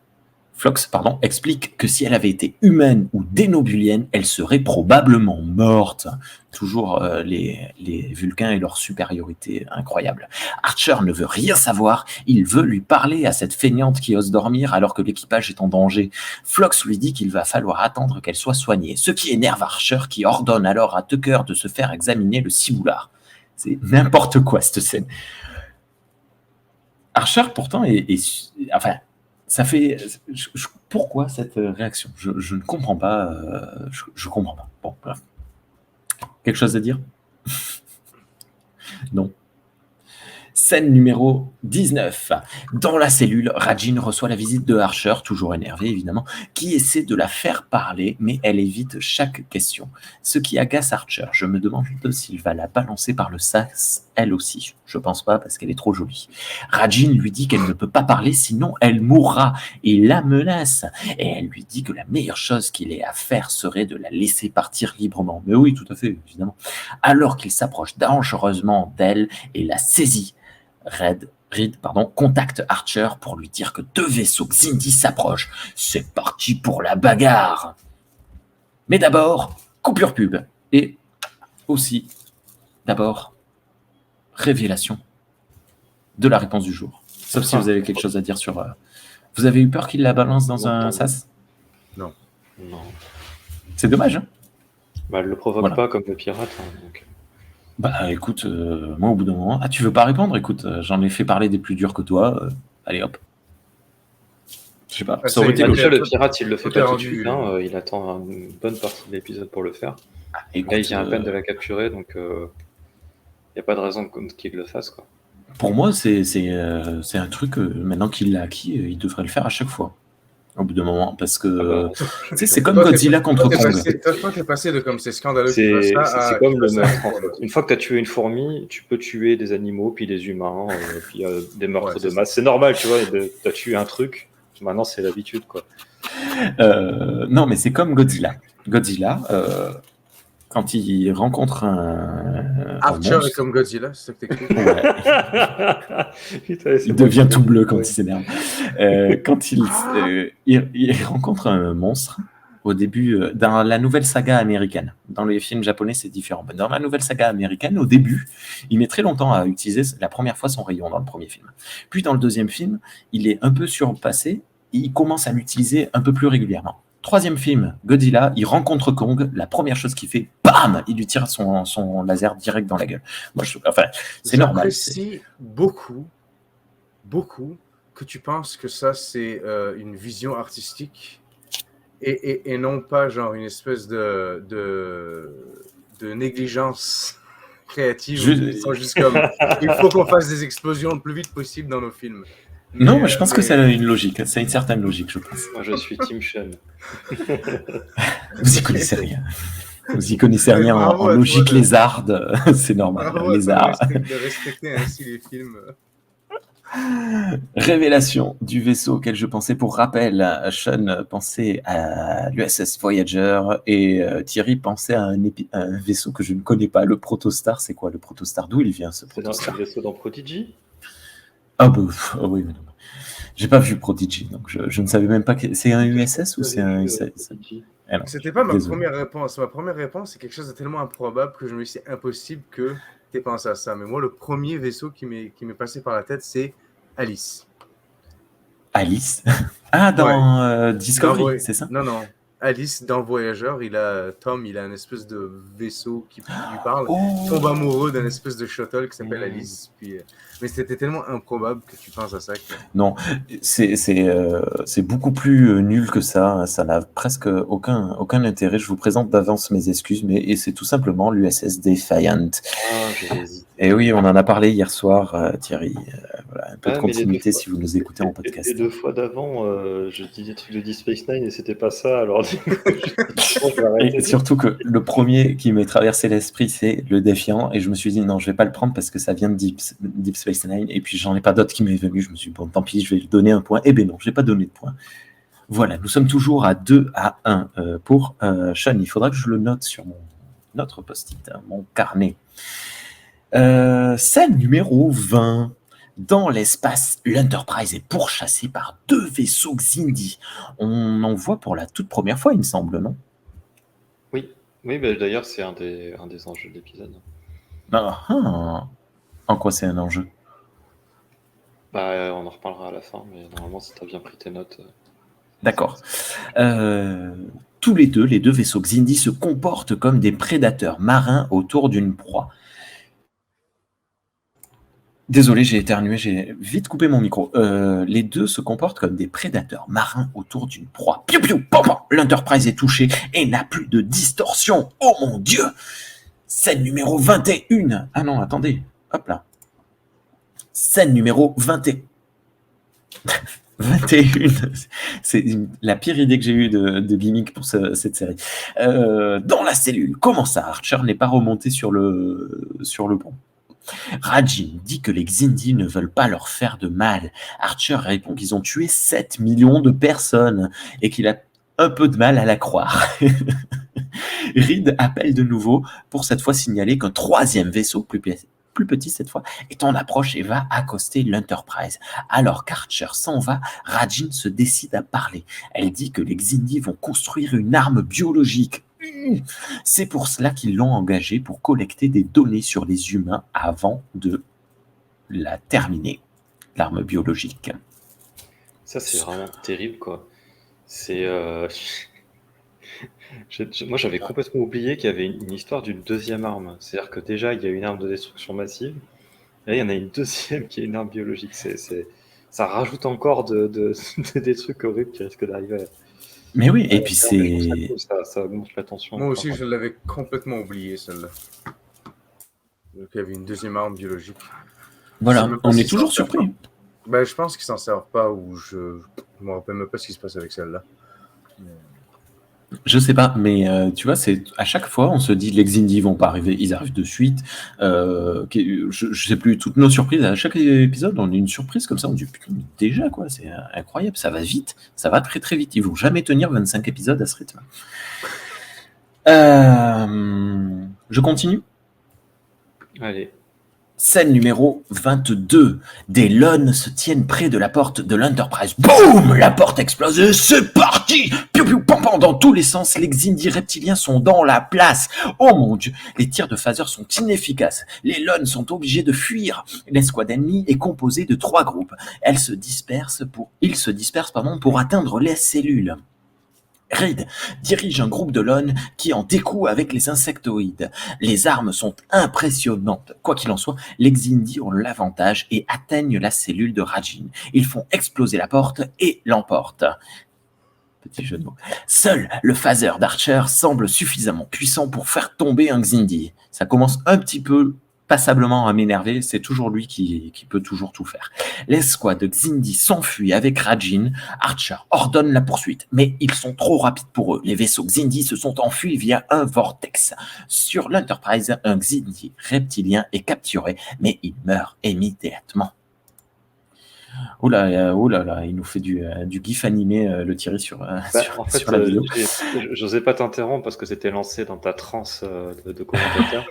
explique que si elle avait été humaine ou dénobulienne, elle serait probablement morte. Toujours les Vulcains et leur supériorité incroyable. Archer ne veut rien savoir, il veut lui parler à cette feignante qui ose dormir alors que l'équipage est en danger. Flox lui dit qu'il va falloir attendre qu'elle soit soignée, ce qui énerve Archer qui ordonne alors à Tucker de se faire examiner le ciboulard. C'est n'importe quoi cette scène. Archer pourtant enfin, ça fait. Pourquoi cette réaction ? Je ne comprends pas. Je comprends pas. Bon, bref. Quelque chose à dire ? Non. Scène numéro 19. Dans la cellule, Rajin reçoit la visite de Archer, toujours énervé évidemment, qui essaie de la faire parler, mais elle évite chaque question. Ce qui agace Archer. Je me demande s'il va la balancer par le sas, elle aussi. Je pense pas, parce qu'elle est trop jolie. Rajin lui dit qu'elle ne peut pas parler, sinon elle mourra. Il la menace. Et elle lui dit que la meilleure chose qu'il ait à faire serait de la laisser partir librement. Mais oui, tout à fait, évidemment. Alors qu'il s'approche dangereusement d'elle et la saisit, Reed contacte Archer pour lui dire que 2 vaisseaux Xindi s'approchent. C'est parti pour la bagarre. Mais d'abord, coupure pub. Et aussi, d'abord, révélation de la réponse du jour. Sauf si vous avez quelque chose à dire sur... Vous avez eu peur qu'il la balance dans un sas ? Non. C'est dommage, hein ? Elle le provoque pas comme le pirate. Donc... Bah écoute, moi au bout d'un moment... Ah, tu veux pas répondre ? Écoute, j'en ai fait parler des plus durs que toi. Allez hop. Je sais pas. Ça aurait été déjà, le pirate, il le fait pas tout de suite. Il attend une bonne partie de l'épisode pour le faire. Là, il vient à peine de la capturer, donc il n'y a pas de raison qu'il le fasse, quoi. Pour moi, c'est un truc, maintenant qu'il l'a acquis, il devrait le faire à chaque fois. Au bout d'un moment, parce que c'est comme Godzilla contre Kong. Toi, t'es passé de comme c'est scandaleux. C'est comme le meurtre. En fait. Une fois que tu as tué une fourmi, tu peux tuer des animaux, puis des humains, puis des meurtres de masse. C'est normal, tu vois. Tu as tué un truc, maintenant c'est l'habitude, quoi. Non, mais c'est comme Godzilla. Godzilla, quand il rencontre un Archer est comme Godzilla, c'est ça que t'écris. Putain, il devient tout bleu quand il s'énerve. Quand il rencontre un monstre, au début, dans la nouvelle saga américaine, dans les films japonais c'est différent, mais dans la nouvelle saga américaine, au début, il met très longtemps à utiliser la première fois son rayon dans le premier film. Puis dans le deuxième film, il est un peu surpassé, et il commence à l'utiliser un peu plus régulièrement. Troisième film, Godzilla, il rencontre Kong, la première chose qu'il fait, bam, il lui tire son laser direct dans la gueule. Moi, c'est normal. J'apprécie beaucoup que tu penses que ça, c'est une vision artistique et non pas genre une espèce de négligence créative. Ils sont juste comme, il faut qu'on fasse des explosions le plus vite possible dans nos films. Non, je pense que ça a une logique, c'est une certaine logique, je pense. Moi, je suis Team Sean. Vous y connaissez rien. Vous y connaissez rien en logique lézarde, c'est normal. Lézard. De respecter ainsi les films. Révélation du vaisseau auquel je pensais. Pour rappel, Sean pensait à l'USS Voyager et Thierry pensait à un vaisseau que je ne connais pas, le Protostar. C'est quoi le Protostar ? D'où il vient ce Protostar ? C'est un vaisseau dans Prodigy ? Oui, mais non. J'ai pas vu Prodigy, donc je ne savais même pas que c'est un USS ou c'est un C'était pas ma première réponse. Ma première réponse, c'est quelque chose de tellement improbable que je me suis dit, c'est impossible que tu aies pensé à ça. Mais moi, le premier vaisseau qui m'est passé par la tête, c'est Alice. Alice ? Ah, dans Discovery, c'est ça ? Non. Alice, dans Voyager, Tom, il a une espèce de vaisseau qui lui parle. Il tombe amoureux d'une espèce de shuttle qui s'appelle Alice. Puis, mais c'était tellement improbable que tu penses à ça. Non, c'est beaucoup plus nul que ça. Ça n'a presque aucun intérêt. Je vous présente d'avance mes excuses, mais c'est tout simplement l'USS Defiant. Et oui, on en a parlé hier soir, Thierry. Voilà. un peu de continuité si vous nous écoutez en podcast. Les 2 fois d'avant, je dis des trucs de Deep Space Nine et c'était pas ça, alors du coup, Et surtout que le premier qui m'est traversé l'esprit, c'est le Défiant, et je me suis dit non, je vais pas le prendre parce que ça vient de Deep Space Nine, et puis j'en ai pas d'autres qui m'est venu. Je me suis dit bon, tant pis, je vais lui donner un point. Eh ben non, je n'ai pas donné de point. Voilà, nous sommes toujours à 2-1 pour Sean. Il faudra que je le note sur notre post-it, mon carnet. Scène numéro 20. Dans l'espace, l'Enterprise est pourchassée par 2 vaisseaux Xindi. On en voit pour la toute première fois, il me semble, non? Oui, bah, d'ailleurs, c'est un des enjeux de l'épisode. En quoi c'est un enjeu? Bah, on en reparlera à la fin, mais normalement, si tu as bien pris tes notes. D'accord. Tous les deux vaisseaux Xindi se comportent comme des prédateurs marins autour d'une proie. Désolé, j'ai éternué, j'ai vite coupé mon micro. Les deux se comportent comme des prédateurs marins autour d'une proie. Piou piou, pam pam. L'Enterprise est touchée et n'a plus de distorsion. Oh mon Dieu! Scène numéro 21. Ah non, attendez. Hop là. Scène numéro 21. 21. C'est la pire idée que j'ai eue de gimmick pour cette série. Dans la cellule, comment ça, Archer n'est pas remonté sur le pont? Rajin dit que les Xindi ne veulent pas leur faire de mal. Archer répond qu'ils ont tué 7 millions de personnes et qu'il a un peu de mal à la croire. Reed appelle de nouveau pour cette fois signaler qu'un 3e vaisseau, plus petit cette fois, est en approche et va accoster l'Enterprise. Alors qu'Archer s'en va, Rajin se décide à parler. Elle dit que les Xindi vont construire une arme biologique. C'est pour cela qu'ils l'ont engagé pour collecter des données sur les humains avant de la terminer, l'arme biologique. Ça, c'est vraiment terrible, quoi. C'est... Moi, j'avais complètement oublié qu'il y avait une histoire d'une 2e arme. C'est-à-dire que déjà, il y a une arme de destruction massive, et là, il y en a une 2e qui est une arme biologique. Ça rajoute encore des trucs horribles qui risquent d'arriver. Mais oui, et puis c'est... Ça augmente la tension. Moi aussi, je l'avais complètement oublié, celle-là. Donc, il y avait une 2e arme biologique. Voilà, on est toujours surpris. Ben, je pense qu'ils s'en servent pas, ou je me rappelle même pas ce qui se passe avec celle-là. Je sais pas, mais tu vois, c'est à chaque fois, on se dit les Xindi vont pas arriver, ils arrivent de suite. Je sais plus, toutes nos surprises, à chaque épisode, on a une surprise comme ça, on dit putain, déjà quoi, c'est incroyable, ça va vite, ça va très très vite. Ils vont jamais tenir 25 épisodes à ce rythme. Je continue. Allez. Scène numéro 22. Des Lones se tiennent près de la porte de l'Enterprise. Boum! La porte explose et c'est parti! Piou piou pam pam dans tous les sens. Les Xindi reptiliens sont dans la place. Oh mon Dieu! Les tirs de phaser sont inefficaces. Les Lones sont obligés de fuir. L'escouade ennemie est composée de 3 groupes. Ils se dispersent pour atteindre les cellules. Reed dirige un groupe de Lones qui en découe avec les insectoïdes. Les armes sont impressionnantes. Quoi qu'il en soit, les Xindi ont l'avantage et atteignent la cellule de Rajin. Ils font exploser la porte et l'emportent. Petit jeu de mots. Seul le phaser d'Archer semble suffisamment puissant pour faire tomber un Xindi. Ça commence un petit peu passablement à m'énerver, c'est toujours lui qui peut toujours tout faire. L'escouade Xindi s'enfuit avec Rajin. Archer ordonne la poursuite, mais ils sont trop rapides pour eux. Les vaisseaux Xindi se sont enfuis via un vortex. Sur l'Enterprise, un Xindi reptilien est capturé, mais il meurt immédiatement. Oh là, il nous fait du gif animé, le Thierry sur la vidéo. J'osais pas t'interrompre parce que c'était lancé dans ta transe de commentateur.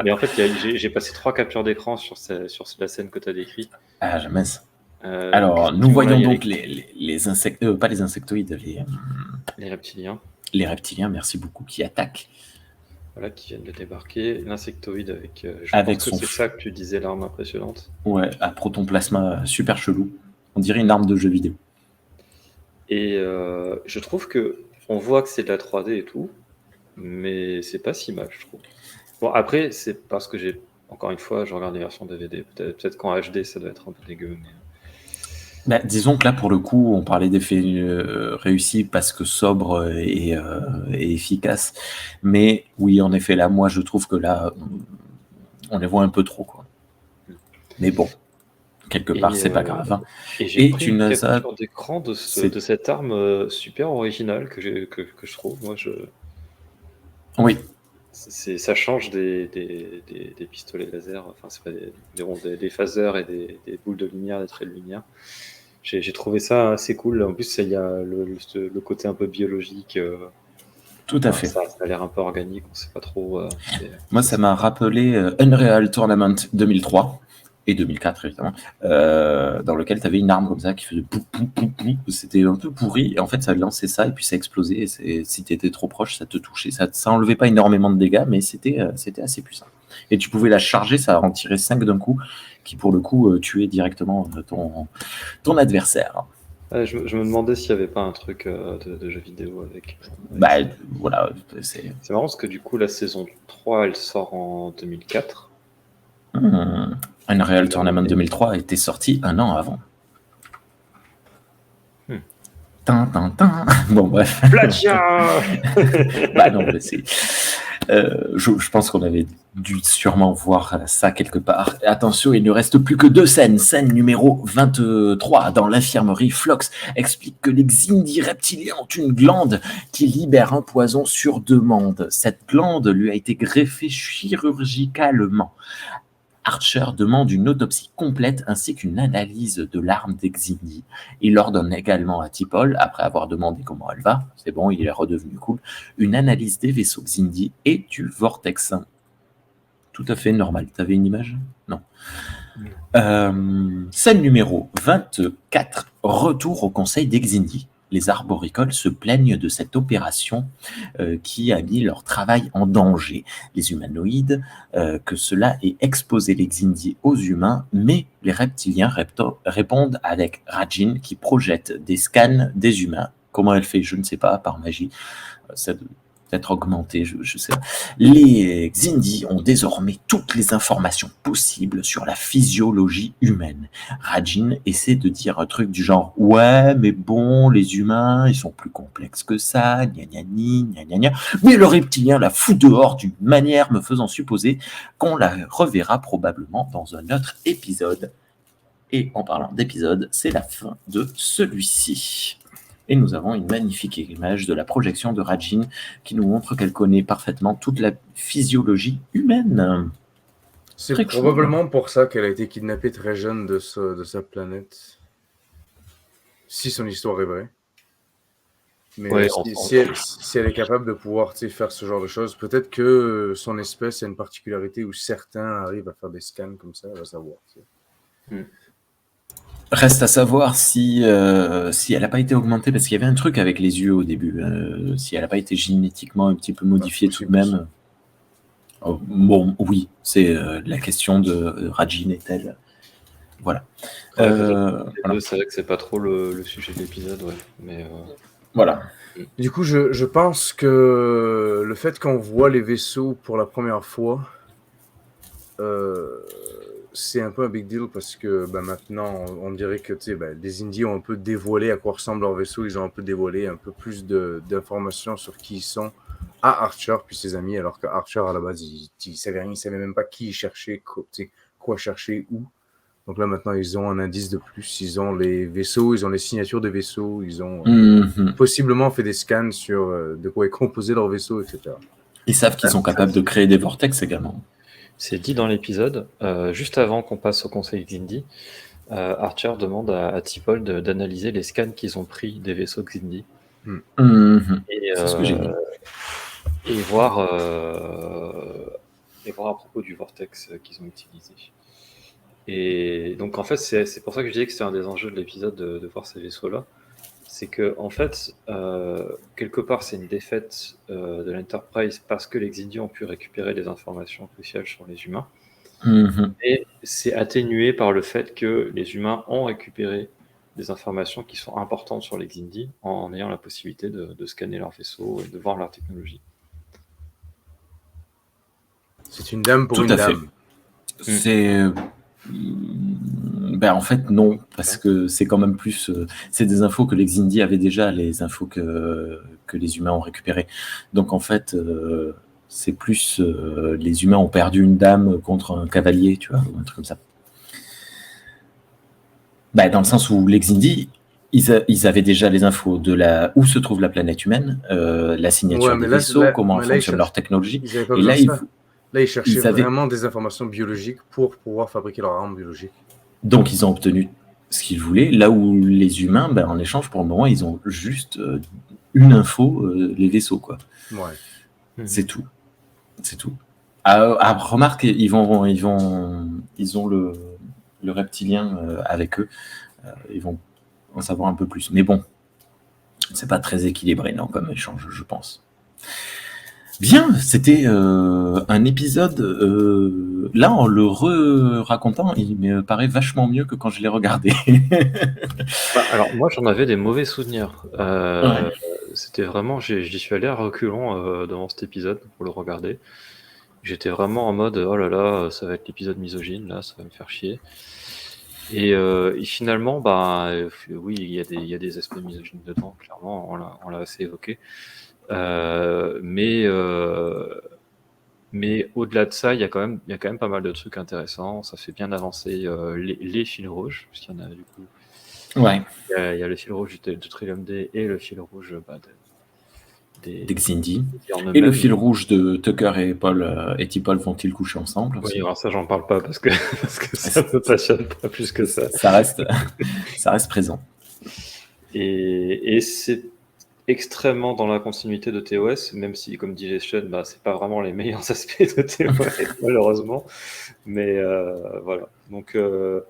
Mais en fait, j'ai passé 3 captures d'écran sur la scène que tu as décrite. Ah, jamais. Alors, nous voyons donc les insectes, pas les insectoïdes, les reptiliens. Les reptiliens, merci beaucoup, qui attaquent. Voilà, qui viennent de débarquer. L'insectoïde avec son... c'est ça que tu disais, l'arme impressionnante. Ouais, à protoplasma super chelou. On dirait une arme de jeu vidéo. Et je trouve que on voit que c'est de la 3D et tout, mais c'est pas si mal, je trouve. Bon, après, c'est parce que encore une fois, je regarde les versions DVD. Peut-être qu'en HD, ça doit être un peu dégueu, mais... disons que là, pour le coup, on parlait d'effets réussis parce que sobre et efficace. Mais oui, en effet, là, moi, je trouve que là, on les voit un peu trop, quoi. Mais bon, quelque Et, part, c'est pas grave. Hein. et j'ai Et pris tu une nous as... capture d'écran de C'est... cette arme super originale que je trouve. Moi, Oui, ça change des pistolets laser. Enfin, c'est pas des phasers et des boules de lumière, des traits de lumière. J'ai trouvé ça assez cool. En plus, il y a le côté un peu biologique. tout à fait. Ça a l'air un peu organique, on sait pas trop. Moi, ça m'a rappelé Unreal Tournament 2003 et 2004, évidemment, dans lequel tu avais une arme comme ça qui faisait pou, pou, pou, pou. C'était un peu pourri, et en fait, ça lançait ça, et puis ça explosait, et si tu étais trop proche, ça te touchait. Ça enlevait pas énormément de dégâts, mais c'était assez puissant. Et tu pouvais la charger, ça en tirait 5 d'un coup, qui pour le coup tuait directement ton adversaire. Je me demandais s'il n'y avait pas un truc de jeu vidéo avec Bah, voilà, C'est marrant parce que du coup, la saison 3, elle sort en 2004. Unreal Tournament 2003 était sorti un an avant. Bon, bref. Plagiat. Bah non, mais c'est... je pense qu'on avait dû sûrement voir ça quelque part. Attention, il ne reste plus que 2 scènes. Scène numéro 23. Dans l'infirmerie, Phlox explique que les Xindi reptiliens ont une glande qui libère un poison sur demande. Cette glande lui a été greffée chirurgicalement. Archer demande une autopsie complète ainsi qu'une analyse de l'arme des Xindi. Il ordonne également à T'Pol, après avoir demandé comment elle va, c'est bon, il est redevenu cool, une analyse des vaisseaux Xindi et du vortex. Tout à fait normal. T'avais une image ? Non. Scène numéro 24. Retour au conseil des Xindi. Les arboricoles se plaignent de cette opération qui a mis leur travail en danger. Les humanoïdes, que cela ait exposé les Xindi aux humains, mais les reptiliens répondent avec Rajin qui projette des scans des humains. Comment elle fait, je ne sais pas, par magie. Ça doit être augmenté, je sais. Les Xindi ont désormais toutes les informations possibles sur la physiologie humaine. Rajin essaie de dire un truc du genre « Ouais, mais bon, les humains, ils sont plus complexes que ça, gna gna ni, gna gna gna. » Mais le reptilien la fout dehors d'une manière me faisant supposer qu'on la reverra probablement dans un autre épisode. Et en parlant d'épisode, c'est la fin de celui-ci. Et nous avons une magnifique image de la projection de Rajin qui nous montre qu'elle connaît parfaitement toute la physiologie humaine. C'est Très probablement cool. pour ça qu'elle a été kidnappée très jeune de sa planète. Si son histoire est vraie. Mais Ouais, si elle est capable de pouvoir faire ce genre de choses, peut-être que son espèce a une particularité où certains arrivent à faire des scans comme ça, à savoir. Reste à savoir si elle n'a pas été augmentée, parce qu'il y avait un truc avec les yeux au début, si elle n'a pas été génétiquement un petit peu modifiée tout de même. Oh, bon, oui, c'est la question de Rajin est-elle. Voilà. Voilà. C'est vrai que c'est pas trop le sujet de l'épisode, ouais. Mais voilà. Du coup, je pense que le fait qu'on voit les vaisseaux pour la première fois, c'est un peu un big deal parce que maintenant, on dirait que les Indies ont un peu dévoilé à quoi ressemble leur vaisseau. Ils ont un peu dévoilé un peu plus d'informations sur qui ils sont à Archer puis ses amis, alors que Archer, à la base, il savait rien, il savait même pas qui chercher, quoi chercher, où. Donc là, maintenant, ils ont un indice de plus. Ils ont les vaisseaux, ils ont les signatures des vaisseaux, ils ont possiblement fait des scans sur de quoi est composé leur vaisseau, etc. Ils savent qu'ils sont capables de créer des vortex également. C'est dit dans l'épisode, juste avant qu'on passe au conseil Xindi, Archer demande à T'Pol d'analyser les scans qu'ils ont pris des vaisseaux Xindi. C'est ce que j'ai dit. Et voir à propos du vortex qu'ils ont utilisé. Et donc en fait, c'est pour ça que je disais que c'était un des enjeux de l'épisode de voir ces vaisseaux-là. C'est que en fait, quelque part, c'est une défaite de l'Enterprise parce que les Xindi ont pu récupérer des informations cruciales sur les humains. Et c'est atténué par le fait que les humains ont récupéré des informations qui sont importantes sur les Xindi en ayant la possibilité de scanner leurs vaisseaux et de voir leur technologie. C'est une dame pour une dame. C'est... en fait, non, parce que c'est quand même plus... c'est des infos que les Xindi avaient déjà, les infos que les humains ont récupérées. Donc, en fait, c'est plus... les humains ont perdu une dame contre un cavalier, tu vois, ou un truc comme ça. Bah, dans le sens où les Xindi, ils avaient déjà les infos de où se trouve la planète humaine, la signature Ouais, des mais là, vaisseaux, comment mais là, fonctionne leur technologie. ils n'avaient pas Et besoin là, de ça. Là, ils cherchaient ils avaient... vraiment des informations biologiques pour pouvoir fabriquer leur arme biologique. Donc, ils ont obtenu ce qu'ils voulaient. Là où les humains, ben, en échange, pour le moment, ils ont juste une info, les vaisseaux, quoi. Ouais. C'est tout. C'est tout. Remarque, ils ont le reptilien avec eux. Ils vont en savoir un peu plus. Mais bon, c'est pas très équilibré, non, comme échange, je pense. Bien, c'était un épisode. Là, en le racontant, il me paraît vachement mieux que quand je l'ai regardé. Alors, moi, j'en avais des mauvais souvenirs. Ouais. C'était vraiment, j'y suis allé à reculons devant cet épisode pour le regarder. J'étais vraiment en mode, oh là là, ça va être l'épisode misogyne, là, ça va me faire chier. Et finalement, bah, oui, il y a des aspects misogynes dedans, clairement, on l'a assez évoqué. Mais au-delà de ça, il y a quand même pas mal de trucs intéressants. Ça fait bien avancer les fils rouges, parce qu'il y en a du coup. Ouais. Il y a le fil rouge de Trillium D et le fil rouge des Xindi. en Et le eux-mêmes. fil rouge de Tucker et T'Pol vont-ils coucher ensemble aussi? Oui, alors ça, j'en parle pas parce que ça me passionne pas plus que ça. Ça reste présent. Et c'est extrêmement dans la continuité de TOS, même si, comme dit Sean, bah, c'est pas vraiment les meilleurs aspects de TOS, malheureusement. Mais voilà. Donc, je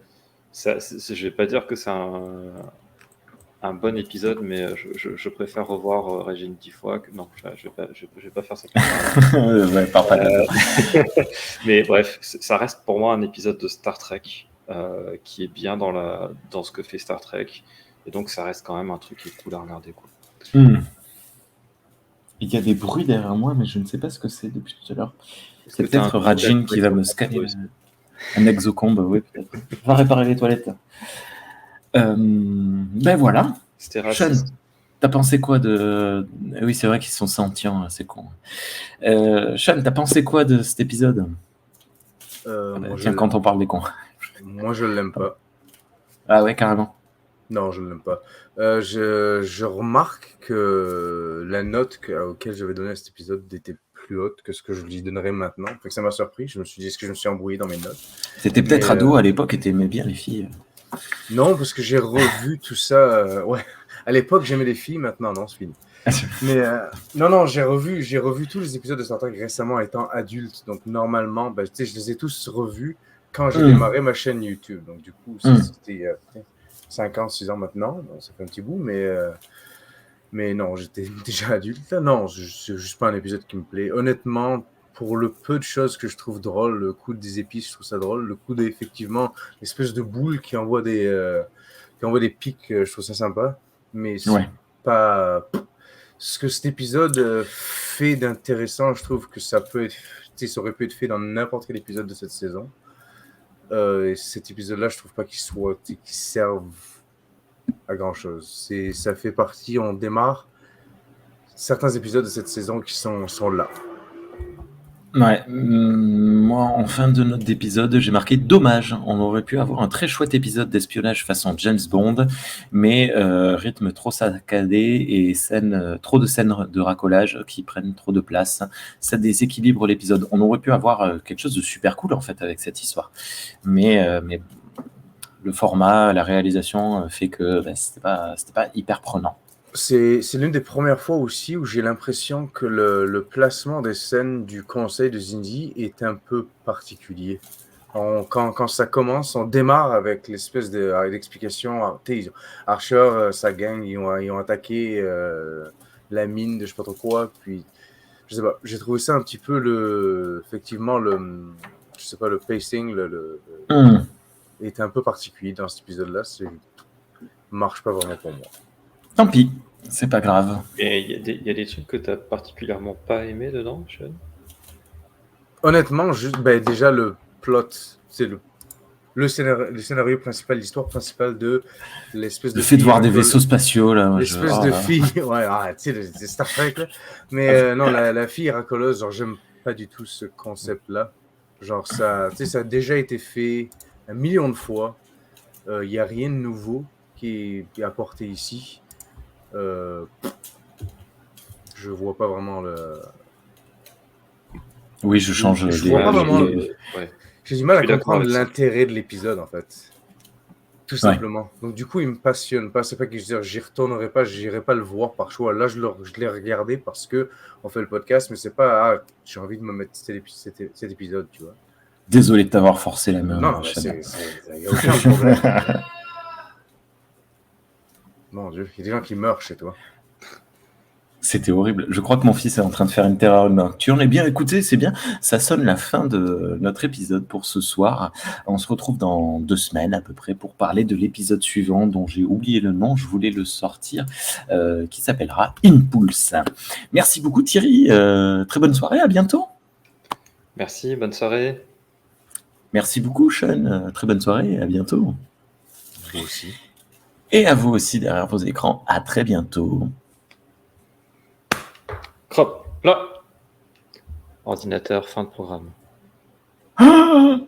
vais pas dire que c'est un bon épisode, mais je préfère revoir Régine 10 fois que... Non, je vais pas faire ça. Ouais, parle pas de Mais bref, ça reste pour moi un épisode de Star Trek qui est bien dans ce que fait Star Trek. Et donc, ça reste quand même un truc qui est cool à regarder, quoi. Il y a des bruits derrière moi, mais je ne sais pas ce que c'est depuis tout à l'heure. C'est peut-être Rajin qui va me scanner. Un exocombe, oui, peut-être. Va réparer les toilettes. Ben voilà. C'était raciste. Sean, t'as pensé quoi de... Oui, c'est vrai qu'ils sont sentients, c'est con. Sean, t'as pensé quoi de cet épisode? Tiens, quand on parle des cons. Moi, je l'aime pas. Ah ouais, carrément. Non, je ne l'aime pas. Je remarque que la note auquel j'avais donné à cet épisode était plus haute que ce que je lui donnerais maintenant. Fait que ça m'a surpris. Je me suis dit, est-ce que je me suis embrouillé dans mes notes? C'était peut-être ado à l'époque et t'aimais bien les filles. Non, parce que j'ai revu tout ça. Ouais, à l'époque, j'aimais les filles. Maintenant, non, c'est fini. Mais non, j'ai revu tous les épisodes de Star Trek récemment étant adulte. Donc, normalement, ben, je les ai tous revus quand j'ai démarré ma chaîne YouTube. Donc, du coup, c'était 5 ans, 6 ans maintenant. Donc, ça fait un petit bout, mais non, j'étais déjà adulte. Là. Non, c'est juste pas un épisode qui me plaît. Honnêtement, pour le peu de choses que je trouve drôle, le coup des épices, je trouve ça drôle. Le coup d'effectivement, l'espèce de boule qui envoie des pics, je trouve ça sympa. Mais c'est pas... Ce que cet épisode fait d'intéressant, je trouve que ça aurait pu être fait dans n'importe quel épisode de cette saison. Et cet épisode-là, je trouve pas qu'il serve à grand chose. Ça fait partie, on démarre certains épisodes de cette saison qui sont là. Ouais, moi en fin de note d'épisode, j'ai marqué dommage. On aurait pu avoir un très chouette épisode d'espionnage façon James Bond, mais rythme trop saccadé et trop de scènes de racolage qui prennent trop de place. Ça déséquilibre l'épisode. On aurait pu avoir quelque chose de super cool en fait avec cette histoire, mais le format, la réalisation fait que c'était pas hyper prenant. C'est l'une des premières fois aussi où j'ai l'impression que le placement des scènes du conseil de Xindi est un peu particulier. Quand ça commence, on démarre avec l'espèce d'explication. Archer, sa gang, ils ont attaqué la mine de je sais pas trop quoi. Puis, je sais pas, j'ai trouvé ça un petit peu effectivement, je sais pas, le pacing était un peu particulier dans cet épisode-là. Marche pas vraiment pour moi. Tant pis, c'est pas grave. Et il y a des trucs que t'as particulièrement pas aimé dedans, Sean? Honnêtement, déjà le plot, c'est le scénario principal, l'histoire principale de l'espèce de... Le fait de voir des vaisseaux spatiaux, là. L'espèce de fille... Ouais, tu sais, c'est Star Trek, là. Mais non, la fille racoleuse, genre, j'aime pas du tout ce concept-là. Genre, ça a déjà été fait 1 million de fois. Il n'y a rien de nouveau qui est apporté ici. Je vois pas vraiment le... Oui, je change. Je vois pas vraiment... Ouais. J'ai du mal Je à suis d'accord comprendre avec ça. l'intérêt de l'épisode, en fait. Tout simplement. Donc, du coup, il me passionne pas. C'est pas que je veux dire, j'y retournerai pas, j'irai pas le voir par choix. Là, je l'ai regardé parce que on fait le podcast, mais c'est pas, j'ai envie de me mettre cet épisode, tu vois. Désolé de t'avoir forcé la main. Non, mais Shanna. il n'y a aucun problème. Mon Dieu, il y a des gens qui meurent chez toi. C'était horrible. Je crois que mon fils est en train de faire une terreur nocturne. Eh bien, écoutez, c'est bien. Ça sonne la fin de notre épisode pour ce soir. On se retrouve dans 2 semaines à peu près pour parler de l'épisode suivant dont j'ai oublié le nom. Je voulais le sortir, qui s'appellera Impulse. Merci beaucoup Thierry. Très bonne soirée. À bientôt. Merci, bonne soirée. Merci beaucoup Sean. Très bonne soirée. À bientôt. Vous aussi. Et à vous aussi derrière vos écrans. À très bientôt. Crop, là. Ordinateur, fin de programme. Ah